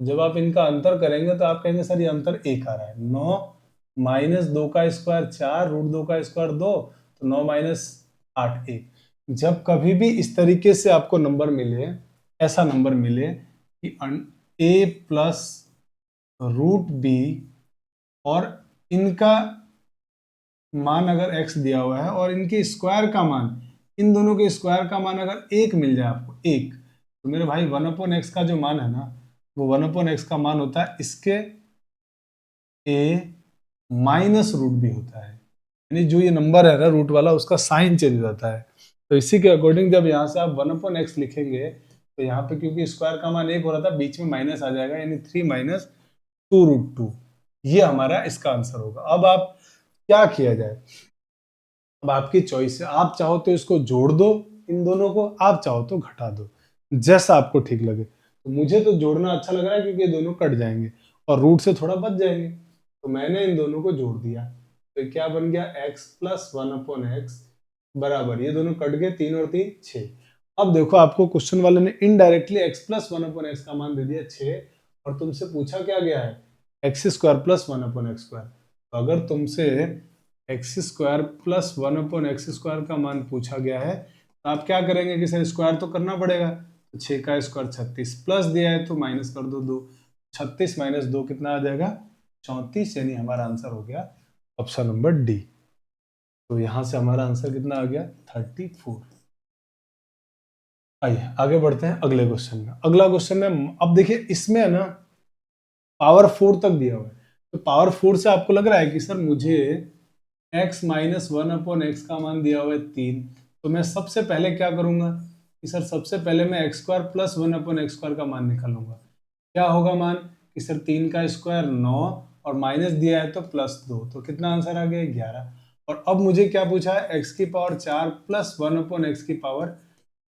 जब आप इनका अंतर करेंगे तो आप कहेंगे सर ये अंतर 1 आ रहा है। 9 माइनस 2 का स्क्वायर 4, √2 का स्क्वायर 2, तो 9 माइनस 8 1। जब कभी भी इस तरीके से आपको नंबर मिले, ऐसा नंबर मिले कि a प्लस रूट बी और इनका मान अगर x दिया हुआ है और इनके स्क्वायर का मान, इन दोनों के स्क्वायर का मान अगर 1 मिल जाए आपको 1, तो मेरे भाई 1 अपॉन एक्स का जो मान है ना, वो 1 अपॉन एक्स का मान होता है इसके a माइनस रूट बी होता है। यानी जो ये नंबर है ना रूट वाला, उसका साइन चेंज हो जाता है। तो इसी के अकॉर्डिंग जब यहाँ से आप 1 अपॉन एक्स लिखेंगे, तो यहाँ पे क्योंकि स्क्वायर का मान 1 हो रहा था, बीच में माइनस आ जाएगा, यानी 3 माइनस 2√2। ये हमारा इसका आंसर होगा। अब आप क्या किया जाए, अब आपकी चॉइस है। आप चाहो तो इसको जोड़ दो इन दोनों को, आप चाहो तो घटा दो, जैसा आपको ठीक लगे। तो मुझे तो जोड़ना अच्छा लग रहा है क्योंकि ये दोनों कट जाएंगे और रूट से थोड़ा बच जाएंगे, तो मैंने इन दोनों को जोड़ दिया। तो क्या बन गया x प्लस 1 अपॉन एक्स बराबर, ये दोनों कट गए, 3 और 3 6। अब देखो आपको क्वेश्चन वाले ने indirectly x plus 1 upon x का मान दे दिया 6, और तुमसे पूछा क्या गया है X square plus 1 upon x square. तो अगर तुमसे x square plus 1 upon x square का मान पूछा गया है, तो आप क्या करेंगे कि सर स्क्वायर तो करना पड़ेगा। तो 6 का स्क्वायर 36, प्लस दिया है तो माइनस कर दो 2, 36 माइनस 2 कितना आ जाएगा 34, यानी हमारा आंसर हो गया ऑप्शन नंबर डी। तो यहां से हमारा आंसर कितना आ गया 34। आइए आगे बढ़ते हैं अगले क्वेश्चन में। अगला क्वेश्चन में अब देखिए, इसमें है ना पावर 4 तक दिया हुआ है, तो पावर 4 से आपको लग रहा है कि सर मुझे x माइनस 1/x का मान दिया हुआ है 3, तो मैं सबसे पहले क्या करूंगा कि सर सबसे पहले मैं x square plus 1/x square का मान निकालूंगा। क्या होगा मान कि सर 3 का स्क्वायर 9 और माइनस दिया है तो +2, तो कितना आंसर आ गया 11। और अब मुझे क्या पूछा है x की पावर 4 प्लस 1/x की पावर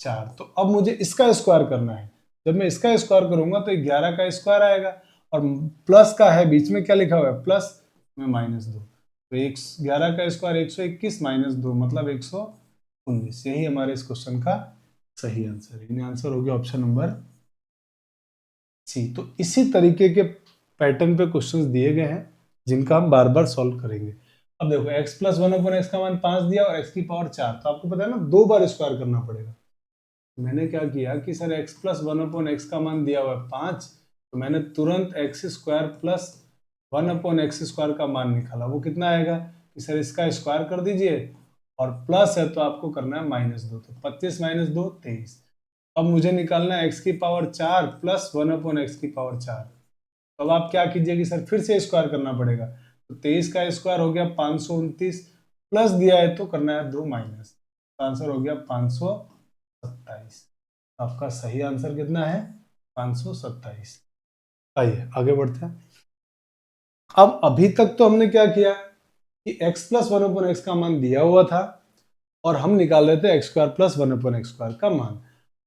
4, तो अब मुझे इसका स्क्वायर करना है। जब मैं इसका स्क्वायर करूंगा तो 11 का स्क्वायर आएगा, और प्लस का है बीच में क्या लिखा हुआ है प्लस में -2, तो 11 का स्क्वायर 121 -2 मतलब 119। यही हमारे इस क्वेश्चन का सही आंसर है, यानी आंसर हो गया ऑप्शन नंबर सी। तो इसी तरीके के पैटर्न पे क्वेश्चंस दिए गए हैं जिनका हम बार बार सॉल्व करेंगे। अब देखो x प्लस 1/x का मान 5 दिया और x की पावर 4, तो आपको पता है ना 2 बार स्क्वायर करना पड़ेगा। मैंने क्या किया कि सर x प्लस 1/x का मान दिया हुआ है 5, तो मैंने तुरंत x square plus 1/x square का मान निकाला। वो कितना आएगा कि सर इसका स्क्वायर कर दीजिए, और प्लस है तो आपको करना है -2, तो 25 - 2 23। अब मुझे निकालना है x की पावर 4 प्लस 1/x की पावर 4। तो अब आप क्या कीजिए कि सर फिर से स्क्वायर करना पड़ेगा, तो 23 का स्क्वायर हो गया 529, प्लस दिया है तो करना है 2 माइनस, तो आंसर हो गया 527। आपका सही आंसर कितना है 527। आइए आगे बढ़ते हैं। अब अभी तक तो हमने क्या किया कि x प्लस 1/x का मान दिया हुआ था और हम निकाल रहे थे x square plus 1/x square का मान।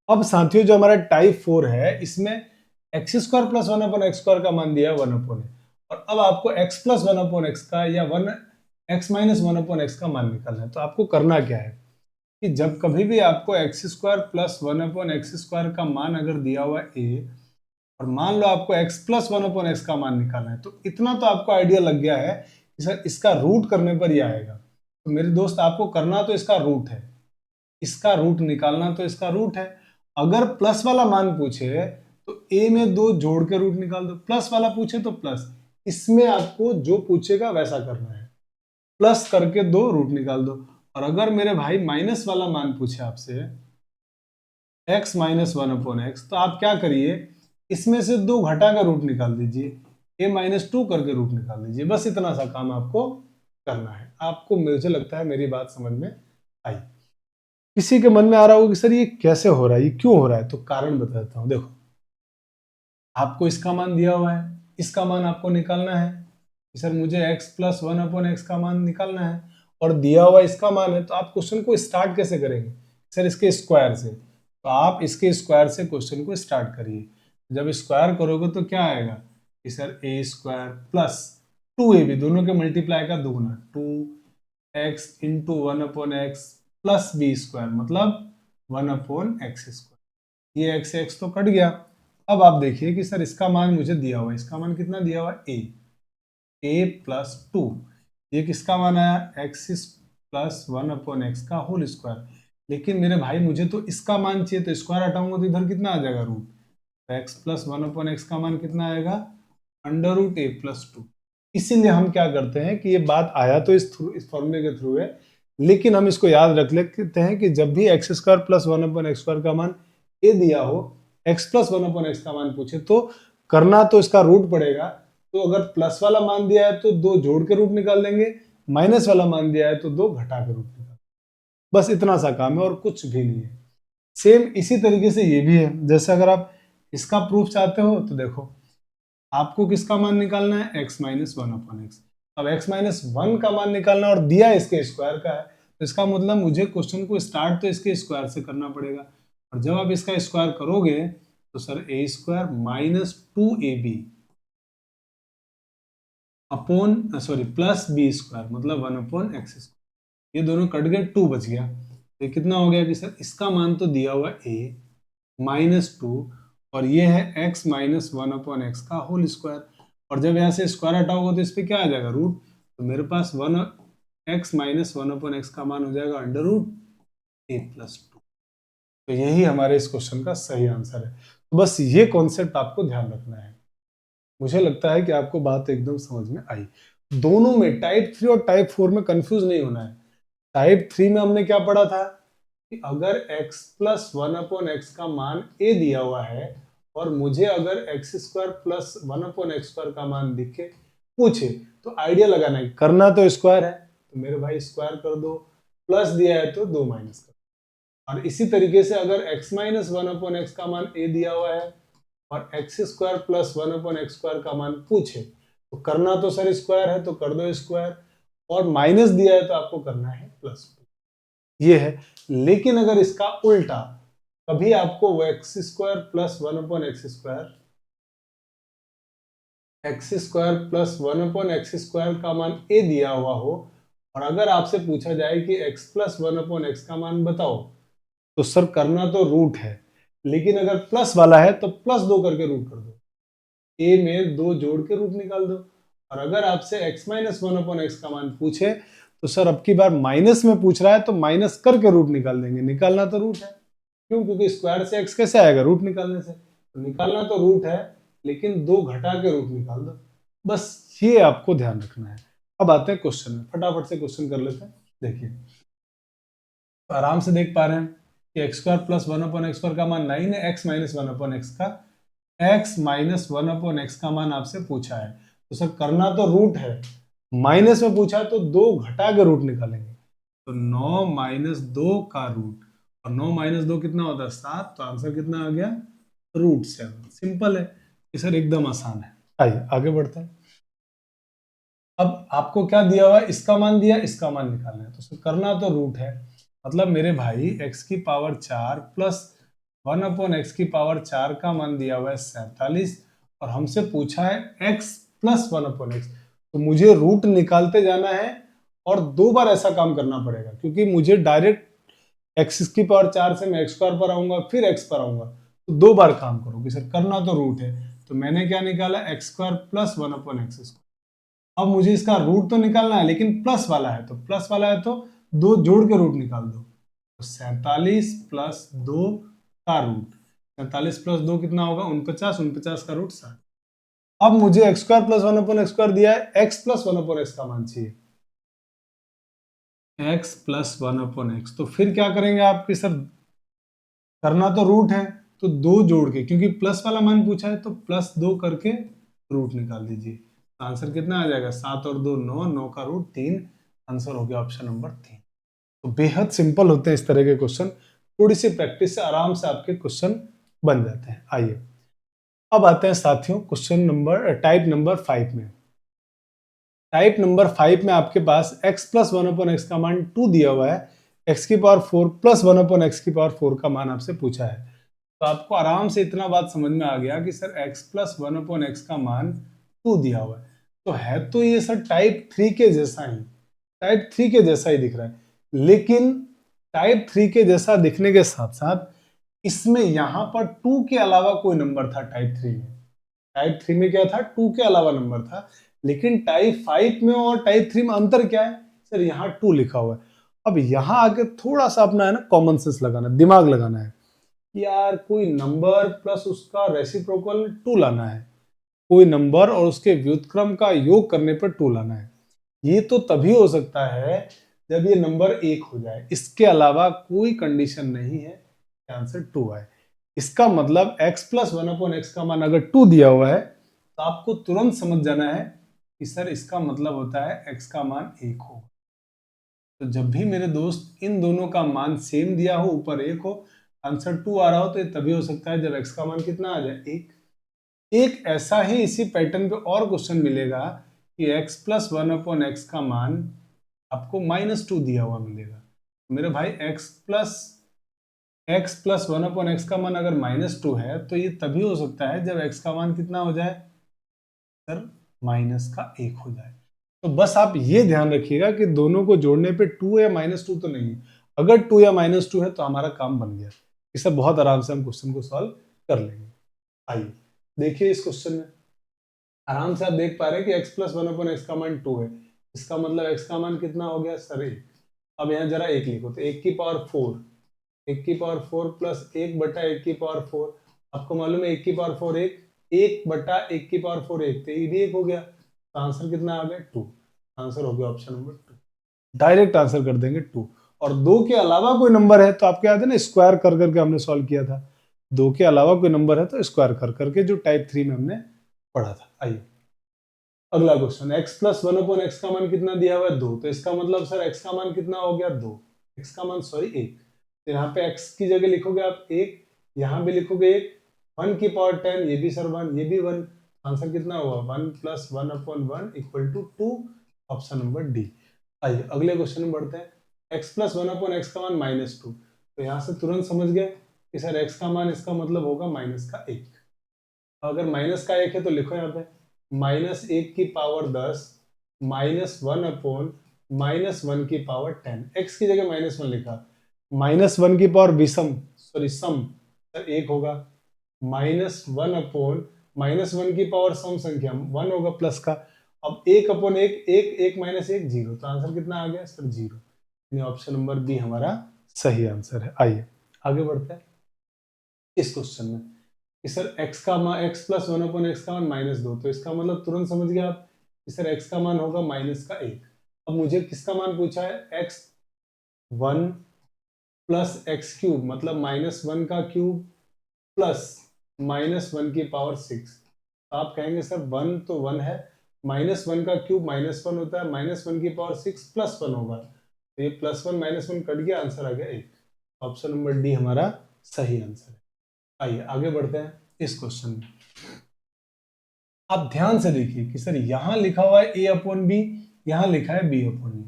अब साथियों जो हमारा टाइप 4 है इसमें x square plus 1/x square का मान दिया है 1/x, और अब आपको x प्लस 1/x का या 1x माइनस 1/x का मान निकालना है। तो आपको करना क्या है कि जब कभी भी आपको x square plus 1/x square का मान अगर दिया हुआ है a, और मान लो आपको x प्लस 1/x का मान निकालना है, तो इतना तो आपको आइडिया लग गया है कि सर इसका रूट करने पर ही आएगा। तो मेरे दोस्त आपको करना तो इसका रूट है, इसका रूट निकालना तो इसका रूट है। अगर प्लस वाला मान पूछे तो a में 2 जोड़ के रूट निकाल दो, प्लस वाला पूछे तो प्लस, इसमें आपको जो पूछेगा वैसा करना है, प्लस करके 2 रूट निकाल दो। और अगर मेरे भाई माइनस वाला मान पूछे आपसे x माइनस 1/x, तो आप क्या करिए इसमें से 2 घटा कर रूट निकाल दीजिए, a -2 करके रूट निकाल दीजिए। बस इतना सा काम आपको करना है। आपको मुझे लगता है मेरी बात समझ में आई। किसी के मन में आ रहा होगा कि सर ये कैसे हो रहा है, ये क्यों हो रहा है, तो कारण बताता हूं। देखो आपको इसका मान दिया हुआ है, इसका मान आपको निकालना है कि सर मुझे x प्लस 1/x का मान निकालना है, और दिया हुआ इसका मान है, तो आप क्वेश्चन को स्टार्ट कैसे करेंगे सर इसके स्क्वायर से। तो आप इसके स्क्वायर से क्वेश्चन को स्टार्ट करिए। जब स्क्वायर करोगे तो क्या आएगा कि sir a square plus 2ab, दोनों के मल्टीप्लाई का दुगुना 2x into 1/x plus B square मतलब 1/x स्क्वायर। ये x से x तो कट गया। अब आप देखिए कि सर इसका मान मुझे दिया हुआ है, इसका मान कितना दिया हुआ है a प्लस 2, ये किसका मान आया x प्लस 1/x का होल स्क्वायर। लेकिन मेरे भाई मुझे तो इसका मान चाहिए, तो स्क्वायर हटाऊंगा तो इधर कितना आ जाएगा रूट, तो x प्लस 1/x का मान कितना आएगा √a प्लस 2। इसीलिए हम क्या करते हैं कि ये बात आया तो इस फॉर्मूले के थ्रू है, लेकिन हम इसको याद रख लेते हैं कि जब भी x square plus 1/x square का मान a दिया हो, x प्लस 1/x का मान पूछे, तो करना तो इसका रूट पड़ेगा। तो अगर प्लस वाला मान दिया है तो 2 जोड़ के रूट निकाल देंगे, माइनस वाला मान दिया है तो 2 घटा के रूट निकाल, बस इतना सा काम है और कुछ भी नहीं है। सेम इसी तरीके से ये भी है। जैसे अगर आप इसका प्रूफ चाहते हो तो देखो आपको किसका मान निकालना है x माइनस 1/x। अब x माइनस 1 का मान निकालना और दिया इसके स्क्वायर का है, तो इसका मतलब मुझे क्वेश्चन को स्टार्ट तो इसके स्क्वायर से करना पड़ेगा, और जब आप इसका स्क्वायर करोगे तो sir a square minus 2ab upon sorry plus B square मतलब 1/x स्क्वायर, ये दोनों कट गए 2 बच गया। तो कितना हो गया कि सर इसका मान तो दिया हुआ a -2, और ये है x माइनस 1/x का होल स्क्वायर, और जब यहाँ से स्क्वायर हटाओगे तो इस पे क्या आ जाएगा रूट, तो मेरे पास 1x माइनस 1/x का मान हो जाएगा √a प्लस 2। तो यही हमारे इस क्वेश्चन का सही आंसर है। तो बस ये कॉन्सेप्ट आपको ध्यान रखना है। मुझे लगता है कि आपको बात एकदम समझ में आई। दोनों में टाइप 3 और टाइप 4 में कंफ्यूज नहीं होना है। टाइप 3 में हमने क्या पढ़ा था कि अगर x प्लस 1/x का मान a दिया हुआ है और मुझे अगर एक्स स्क्वायर प्लस 1/x² का मान दिखे पूछे तो आइडिया लगाना है, करना तो स्क्वायर है तो मेरे भाई स्क्वायर कर दो, प्लस दिया है तो 2 माइनस कर दो। और इसी तरीके से अगर x माइनस 1/x का मान a दिया हुआ है और एक्स स्क्वायर प्लस 1/x² का मान पूछे तो करना तो सर स्क्वायर है तो कर दो स्क्वायर, और माइनस दिया है तो आपको करना है प्लस, ये है। लेकिन अगर इसका उल्टा कभी आपको एक्स स्क्वायर प्लस 1/x² का मान a दिया हुआ हो और अगर आपसे पूछा जाए कि x प्लस 1/x का मान बताओ तो सर करना तो रूट है, लेकिन अगर प्लस वाला है तो प्लस 2 करके रूट कर दो, a में 2 जोड़ के रूट निकाल दो। और अगर आपसे x माइनस 1/x का मान पूछे तो सर अब की बार माइनस में पूछ रहा है तो माइनस करके रूट निकाल देंगे, निकालना तो रूट है। क्यों? क्योंकि स्क्वायर से x कैसे आएगा? रूट निकालने से। तो निकालना तो रूट है लेकिन 2 घटा के रूट निकाल दो, बस ये आपको ध्यान रखना है। अब आते हैं क्वेश्चन में, फटाफट से क्वेश्चन कर लेते हैं। देखिए तो आराम से देख पा रहे हैं कि एक्स स्क्वायर प्लस 1/x² का मान 9 है, x माइनस 1/x का मान आपसे पूछा है तो सर करना तो रूट है, माइनस में पूछा है तो 2 घटा के रूट निकालेंगे, तो 9 माइनस 2 का रूट, और 9 माइनस 2 कितना होता है 7, तो आंसर कितना आ गया √7। सिंपल है ये सर, एकदम आसान है। आइए आगे बढ़ते हैं। अब आपको क्या दिया हुआ है? इसका मान दिया, इसका मान निकालना है तो सर करना तो रूट है, मतलब मेरे भाई x की पावर 4 प्लस 1/x की पावर 4 का मान दिया हुआ है 47 और हमसे पूछा है x प्लस 1/x, तो मुझे रूट निकालते जाना है और 2 बार ऐसा काम करना पड़ेगा क्योंकि मुझे डायरेक्ट x की पावर 4 से मैं x² पर आऊंगा फिर x पर आऊंगा, तो 2 बार काम करोगे सर, करना तो रूट है। तो मैंने क्या निकाला x² प्लस 1/x²। अब मुझे इसका रूट तो निकालना है लेकिन प्लस वाला है तो 2 जोड़ के रूट निकाल दो, तो 47 प्लस 2 का रूट, 47 प्लस 2 कितना होगा 49, 49 का रूट 60। अब मुझे x² प्लस 1/x² दिया है, x प्लस 1/x का मान चाहिए, x प्लस 1/x, तो फिर क्या करेंगे आपके सर, करना तो रूट है तो 2 जोड़ के, क्योंकि प्लस वाला मान पूछा है तो प्लस 2 करके रूट निकाल दीजिए, आंसर कितना आ जाएगा 7 और 2 9, 9 का रूट 3, आंसर हो गया ऑप्शन नंबर 3। तो बेहद सिंपल होते हैं इस तरह के क्वेश्चन, थोड़ी सी प्रैक्टिस से आराम से आपके क्वेश्चन बन जाते हैं। आइए अब आते हैं साथियों क्वेश्चन नंबर टाइप नंबर 5 में। टाइप नंबर 5 में आपके पास x प्लस 1/x का मान 2 दिया हुआ है, x की पावर 4 प्लस 1/x की पावर 4 का मान आपसे पूछा है। तो आपको आराम से इतना बात समझ में आ गया कि सर x प्लस 1/x का मान 2 दिया हुआ है, तो तो ये सर टाइप 3 के जैसा ही, टाइप 3 के जैसा ही दिख रहा है, लेकिन टाइप 3 के जैसा दिखने के साथ साथ इसमें यहां पर 2 के अलावा कोई नंबर था टाइप 3 में। टाइप 3 में क्या था? 2 के अलावा नंबर था, लेकिन टाइप 5 में और टाइप 3 में अंतर क्या है सर? यहाँ 2 लिखा हुआ है। अब यहाँ आके थोड़ा सा अपना है ना कॉमन सेंस लगाना, दिमाग लगाना है, यार कोई नंबर प्लस उसका रेसिप्रोकल 2 लाना है, कोई नंबर और उसके व्युत्क्रम का योग करने पर 2 लाना है। ये तो तभी हो सकता है जब ये नंबर 1 हो जाए, इसके अलावा कोई कंडीशन नहीं है कि आंसर 2 आए। इसका मतलब x प्लस 1/x का मान अगर 2 दिया हुआ है तो आपको तुरंत समझ जाना है कि सर इसका मतलब होता है x का मान 1 होगा। तो जब भी मेरे दोस्त इन दोनों का मान सेम दिया हो, ऊपर 1 हो, आंसर 2 आ रहा हो, तो ये तभी हो सकता है जब x का मान कितना आ जाए 1। एक ऐसा ही इसी पैटर्न पे और क्वेश्चन मिलेगा कि x प्लस 1/x का मान आपको -2 दिया हुआ मिलेगा। मेरे भाई x प्लस 1/x का मान अगर -2 है तो ये तभी हो सकता है जब x का मान कितना हो जाए सर, -1 हो जाए। तो बस आप ये ध्यान रखिएगा कि दोनों को जोड़ने पे 2 या -2 तो नहीं है, अगर 2 या -2 है तो हमारा काम बन गया। इसे बहुत आराम से हम क्वेश्चन को सॉल्व कर लेंगे। आइए देखिए इस क्वेश्चन में आराम से आप देख पा रहे हैं कि x प्लस 1/x का मान 2 है, इसका मतलब x का मान कितना हो गया सर 1। अब यहाँ जरा 1 लिखो तो 1 की पावर 4, 1 की पावर 4 प्लस 1 बटा 1 की पावर 4, आपको मालूम है 1 की पावर 4 1, 1 बटा 1 की पावर 4 1, तो ये भी 1 हो गया, तो आंसर कितना आ गया 2, आंसर हो गया ऑप्शन नंबर 2। डायरेक्ट आंसर कर देंगे 2, और 2 के अलावा कोई नंबर है तो आपको याद है ना स्क्वायर कर करके हमने सॉल्व किया था, 2 के अलावा कोई नंबर है तो स्क्वायर कर करके, जो टाइप 3 में हमने पढ़ा था। आइए अगला क्वेश्चन, x प्लस 1/x का मान कितना दिया हुआ है 2, तो इसका मतलब सर x का मान कितना हो गया 2, x का मान सॉरी 1, तो यहाँ पे x की जगह लिखोगे आप 1, यहाँ भी लिखोगे 1, 1 की पावर 10, ये भी सर 1, ये भी 1, आंसर कितना हुआ 1 plus 1/1 equal to 2, option number D. आइए अगले क्वेश्चन में बढ़ते हैं, x प्लस 1/x का मान -2, तो यहाँ से तुरंत समझ गए कि सर x का मान इसका मतलब होगा माइनस का 1, अगर माइनस का 1 है तो लिखो यहाँ पे -1 की पावर 10 -1/-1 की पावर 10, x की जगह -1 लिखा, -1 की पावर विषम सॉरी सम सर 1 होगा, -1/-1 की पावर सम संख्या 1 होगा प्लस का, अब 1/1 1 -1 0, तो आंसर कितना आ गया सर 0, यानी ऑप्शन नंबर बी हमारा सही आंसर है। आइए आगे बढ़ते हैं इस क्वेश्चन में कि सर x प्लस 1/x का मान -2, तो इसका मतलब तुरंत समझ गए आप कि सर x का मान होगा -1। अब मुझे किसका मान पूछा है, x1 प्लस एक्स क्यूब मतलब -1 का क्यूब प्लस -1 की पावर 6, तो आप कहेंगे सर 1 तो 1 है, -1 का क्यूब -1 होता है, -1 की पावर 6 प्लस 1 होगा, तो ये +1 -1 कट गया, आंसर आ गया 1, ऑप्शन नंबर डी हमारा सही आंसर है। आइए आगे बढ़ते हैं इस क्वेश्चन में, आप ध्यान से देखिए कि सर यहां लिखा हुआ है a/b, यहां लिखा है b/a,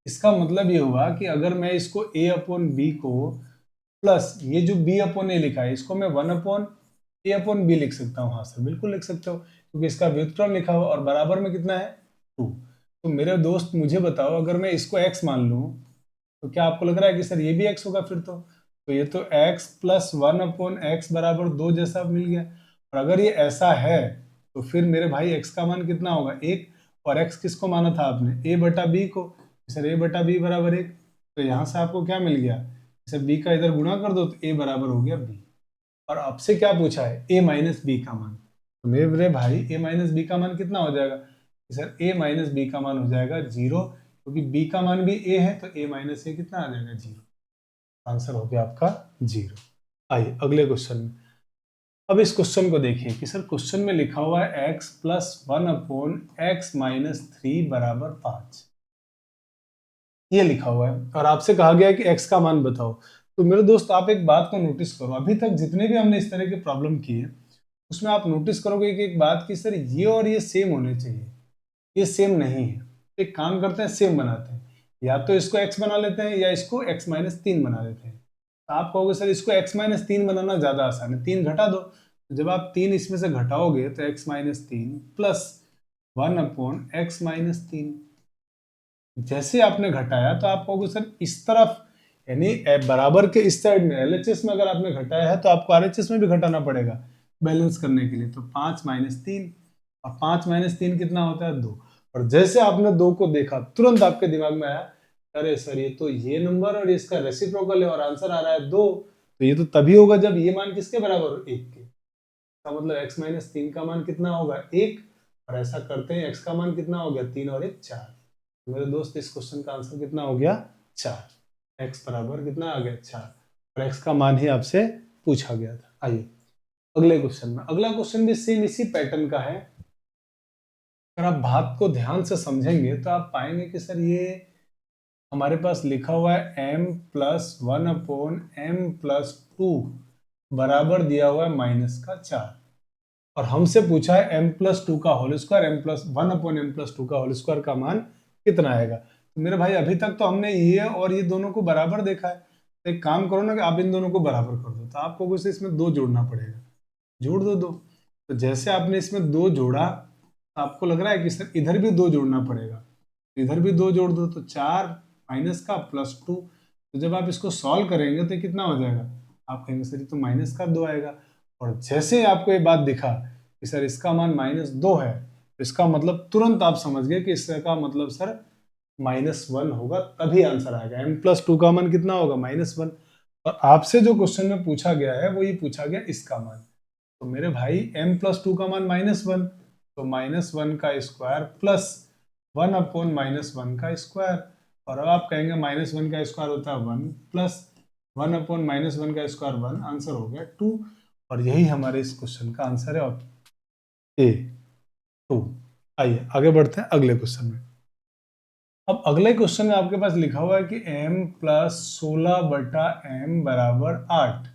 इसका मतलब ये हुआ कि अगर मैं इसको a/b को प्लस ये जो b/a लिखा है इसको मैं 1/a/b लिख सकता हूँ। हाँ सर बिल्कुल लिख सकते हो, क्योंकि इसका व्युत्क्रम लिखा हुआ और बराबर में कितना है 2। तो मेरे दोस्त मुझे बताओ, अगर मैं इसको x मान लूं तो क्या आपको लग रहा है कि सर ये भी x होगा फिर तो ये तो x प्लस 1/x बराबर 2 जैसा मिल गया, और अगर ये ऐसा है तो फिर मेरे भाई x का मान कितना होगा 1, और x किसको माना था आपने a/b को, सर a/b बराबर 1, तो यहाँ से आपको क्या मिल गया, सर b का इधर गुणा कर दो तो a बराबर हो गया b, और आपसे क्या पूछा है a माइनस बी का मान, तो मेरे भाई a माइनस बी का मान कितना हो जाएगा, सर a माइनस बी का मान हो जाएगा 0, क्योंकि b का मान भी a है तो a माइनस ए कितना आ जाएगा 0, आंसर हो गया आपका 0। आइए अगले क्वेश्चन में, अब इस क्वेश्चन को देखिए कि सर क्वेश्चन में लिखा हुआ है x प्लस 1/x माइनस 3 बराबर 5, ये लिखा हुआ है और आपसे कहा गया है कि x का मान बताओ। तो मेरे दोस्त आप एक बात को नोटिस करो, अभी तक जितने भी हमने इस तरह के प्रॉब्लम किए उसमें आप नोटिस करोगे कि एक बात कि सर ये और ये सेम होने चाहिए, ये सेम नहीं है। एक काम करते हैं सेम बनाते हैं, या तो इसको x बना लेते हैं या इसको x माइनस 3 बना लेते हैं। तो आप कहोगे सर इसको x माइनस 3 बनाना ज्यादा आसान है, 3 घटा दो, तो जब आप 3 इसमें से घटाओगे तो x minus 3 plus 1/x minus 3, जैसे आपने घटाया तो आप कहोगे सर इस तरफ यानी बराबर के इस साइड में LHS में अगर आपने घटाया है तो आपको RHS में भी घटाना पड़ेगा बैलेंस करने के लिए, तो 5 माइनस 3, और 5 माइनस 3 कितना होता है 2, और जैसे आपने 2 को देखा तुरंत आपके दिमाग में आया अरे सर ये तो ये नंबर और इसका रेसिप्रोकल है और आंसर आ रहा है 2, तो ये तो तभी होगा जब ये मान किसके बराबर हो 1 के, इसका मतलब x माइनस 3 का मान कितना होगा 1, और ऐसा करते हैं x का मान कितना हो गया 3 और 1 4, मेरे दोस्त इस क्वेश्चन का आंसर कितना हो गया 4, x बराबर कितना आ गया 4, और x का मान ही आपसे पूछा गया था। आइए अगले क्वेश्चन में, अगला क्वेश्चन भी सेम इसी पैटर्न का है, अगर आप बात को ध्यान से समझेंगे तो आप पाएंगे कि सर ये हमारे पास लिखा हुआ है m प्लस 1/m+2 बराबर दिया हुआ है -4, और हमसे पूछा है m+2 का होल स्क्वायर, m+1/m+2 का होल स्क्वायर का मान कितना आएगा। तो मेरे भाई अभी तक तो हमने ये और ये दोनों को बराबर देखा है, तो एक काम करो ना कि आप इन दोनों को बराबर कर दो, तो आपको कुछ इसमें 2 जोड़ना पड़ेगा, जोड़ दो 2, तो जैसे आपने इसमें 2 जोड़ा आपको लग रहा है कि सर इधर भी 2 जोड़ना पड़ेगा, इधर भी 2 जोड़ दो, तो 4 माइनस का +2, तो जब आप इसको सॉल्व करेंगे तो कितना हो जाएगा, आप कहेंगे सर ये तो -2 आएगा, और जैसे आपको ये बात दिखा कि सर इसका मान -2 है, तो इसका मतलब तुरंत आप समझ गए कि इसका मतलब सर -1 होगा, तभी आंसर आएगा, m+2 का मान कितना होगा -1, और आपसे जो क्वेश्चन में पूछा गया है वो ये पूछा गया इसका मान, तो मेरे भाई m+2 का मान -1, तो -1 का स्क्वायर प्लस 1/-1 का स्क्वायर, और अब आप कहेंगे -1 का स्क्वायर होता है 1 प्लस 1/-1 का स्क्वायर 1, आंसर हो गया 2, और यही हमारे इस क्वेश्चन का आंसर है ए 2। आइए आगे बढ़ते हैं अगले क्वेश्चन में। अब अगले क्वेश्चन में आपके पास लिखा हुआ है कि m प्लस 16/m बराबर 8।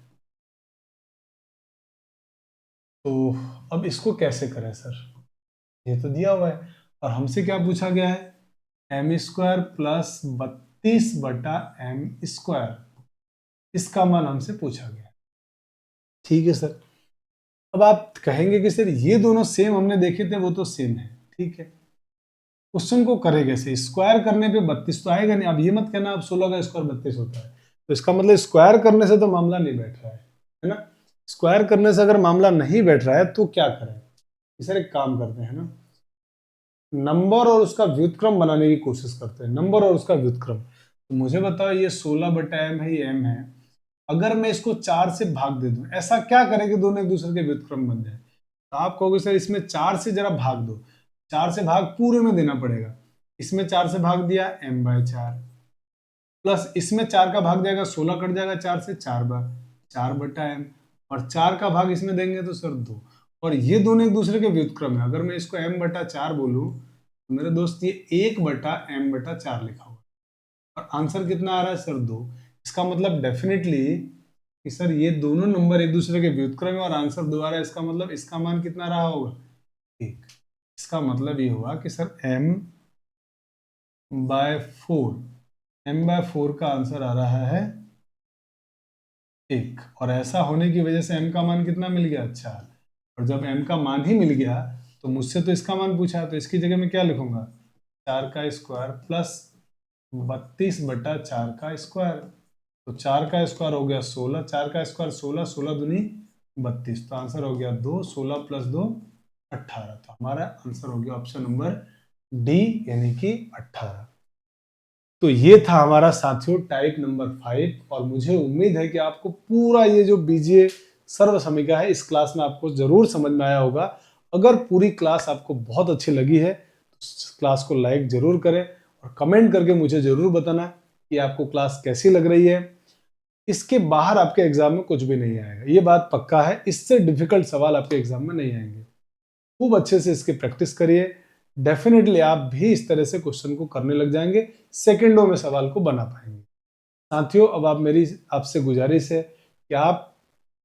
तो अब इसको कैसे करें सर? ये तो दिया हुआ है और हमसे क्या पूछा गया है? m² plus 32/m²। इसका मान हमसे पूछा गया। ठीक है सर। अब आप कहेंगे कि सर ये दोनों सेम हमने देखे थे, वो तो सेम है। ठीक है, क्वेश्चन को करें कैसे? स्क्वायर करने पे 32 तो आएगा नहीं। अब ये मत कहना अब 16 का स्क्वायर 32 होता है, तो इसका मतलब स्क्वायर करने से तो मामला नहीं बैठ रहा है ना। स्क्वायर करने से अगर मामला नहीं बैठ रहा है तो क्या करें? सर एक काम करते हैं ना, नंबर और उसका व्युत्क्रम बनाने की कोशिश करते हैं। नंबर और उसका व्युत्क्रम। तो मुझे बताओ ये 16/m है, ये m है। अगर मैं इसको 4 से भाग दे दूं, ऐसा क्या करें कि दोनों एक दूसरे के व्युत्क्रम बन जाए? तो आप कहोगे सर इसमें 4 से जरा भाग दो। 4 से भाग पूरे में देना पड़ेगा। इसमें 4 से भाग दिया m/4, प्लस इसमें 4 का भाग जाएगा, 16 कट जाएगा 4 से, 4/m, और 4 का भाग इसमें देंगे तो सर 2। और ये दोनों एक दूसरे के व्युत्क्रम है। अगर मैं इसको m/4 बोलूं तो मेरे दोस्त ये 1/m/4 लिखा हुआ है। और आंसर कितना आ रहा है सर? 2। इसका मतलब डेफिनेटली कि सर ये दोनों नंबर एक दूसरे के व्युत्क्रम है और आंसर 2 आ रहा है। इसका मतलब इसका मान कितना रहा होगा? 1। इसका मतलब ये हुआ कि सर m/4 का आंसर आ रहा है 1। और ऐसा होने की वजह से m का मान कितना मिल गया? 4। और जब m का मान ही मिल गया तो मुझसे तो इसका मान पूछा, तो इसकी जगह में क्या लिखूंगा? 4 का स्क्वायर प्लस 32/4 का स्क्वायर। तो 4 का स्क्वायर हो गया 16, 4 का स्क्वायर 16, 16 दूनी 32, तो आंसर हो गया 2। 16 प्लस 2 18। तो हमारा आंसर हो गया ऑप्शन नंबर डी, यानी कि 18। तो ये था हमारा साथियों टाइप नंबर 5। और मुझे उम्मीद है कि आपको पूरा ये जो बीजीए सर्व समीक्षा है इस क्लास में आपको जरूर समझ में आया होगा। अगर पूरी क्लास आपको बहुत अच्छी लगी है तो इस क्लास को लाइक जरूर करें और कमेंट करके मुझे जरूर बताना कि आपको क्लास कैसी लग रही है। इसके बाहर आपके एग्जाम में कुछ भी नहीं आएगा, ये बात पक्का है। इससे डिफिकल्ट सवाल आपके एग्जाम में नहीं आएंगे। खूब अच्छे से इसकी प्रैक्टिस करिए। डेफिनेटली आप भी इस तरह से क्वेश्चन को करने लग जाएंगे, सेकंडों में सवाल को बना पाएंगे। साथियों अब आप मेरी आपसे गुजारिश है कि आप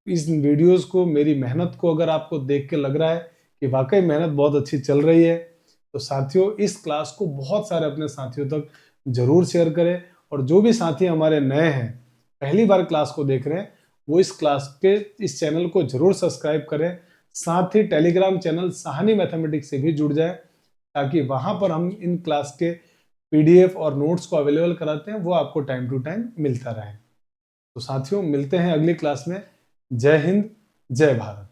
इस वीडियोस को, मेरी मेहनत को अगर आपको देख के लग रहा है कि वाकई मेहनत बहुत अच्छी चल रही है, तो साथियों इस क्लास को बहुत सारे अपने साथियों तक जरूर शेयर करें। और जो भी साथी हमारे नए हैं, पहली बार क्लास को देख रहे हैं, वो इस क्लास के इस चैनल को जरूर सब्सक्राइब करें। साथ ही टेलीग्राम चैनल साहनी मैथमेटिक्स से भी जुड़ जाए, ताकि वहां पर हम इन क्लास के पीडीएफ और नोट्स को अवेलेबल कराते हैं, वो आपको टाइम टू टाइम मिलता रहे। तो साथियों मिलते हैं अगली क्लास में। जय हिंद, जय भारत।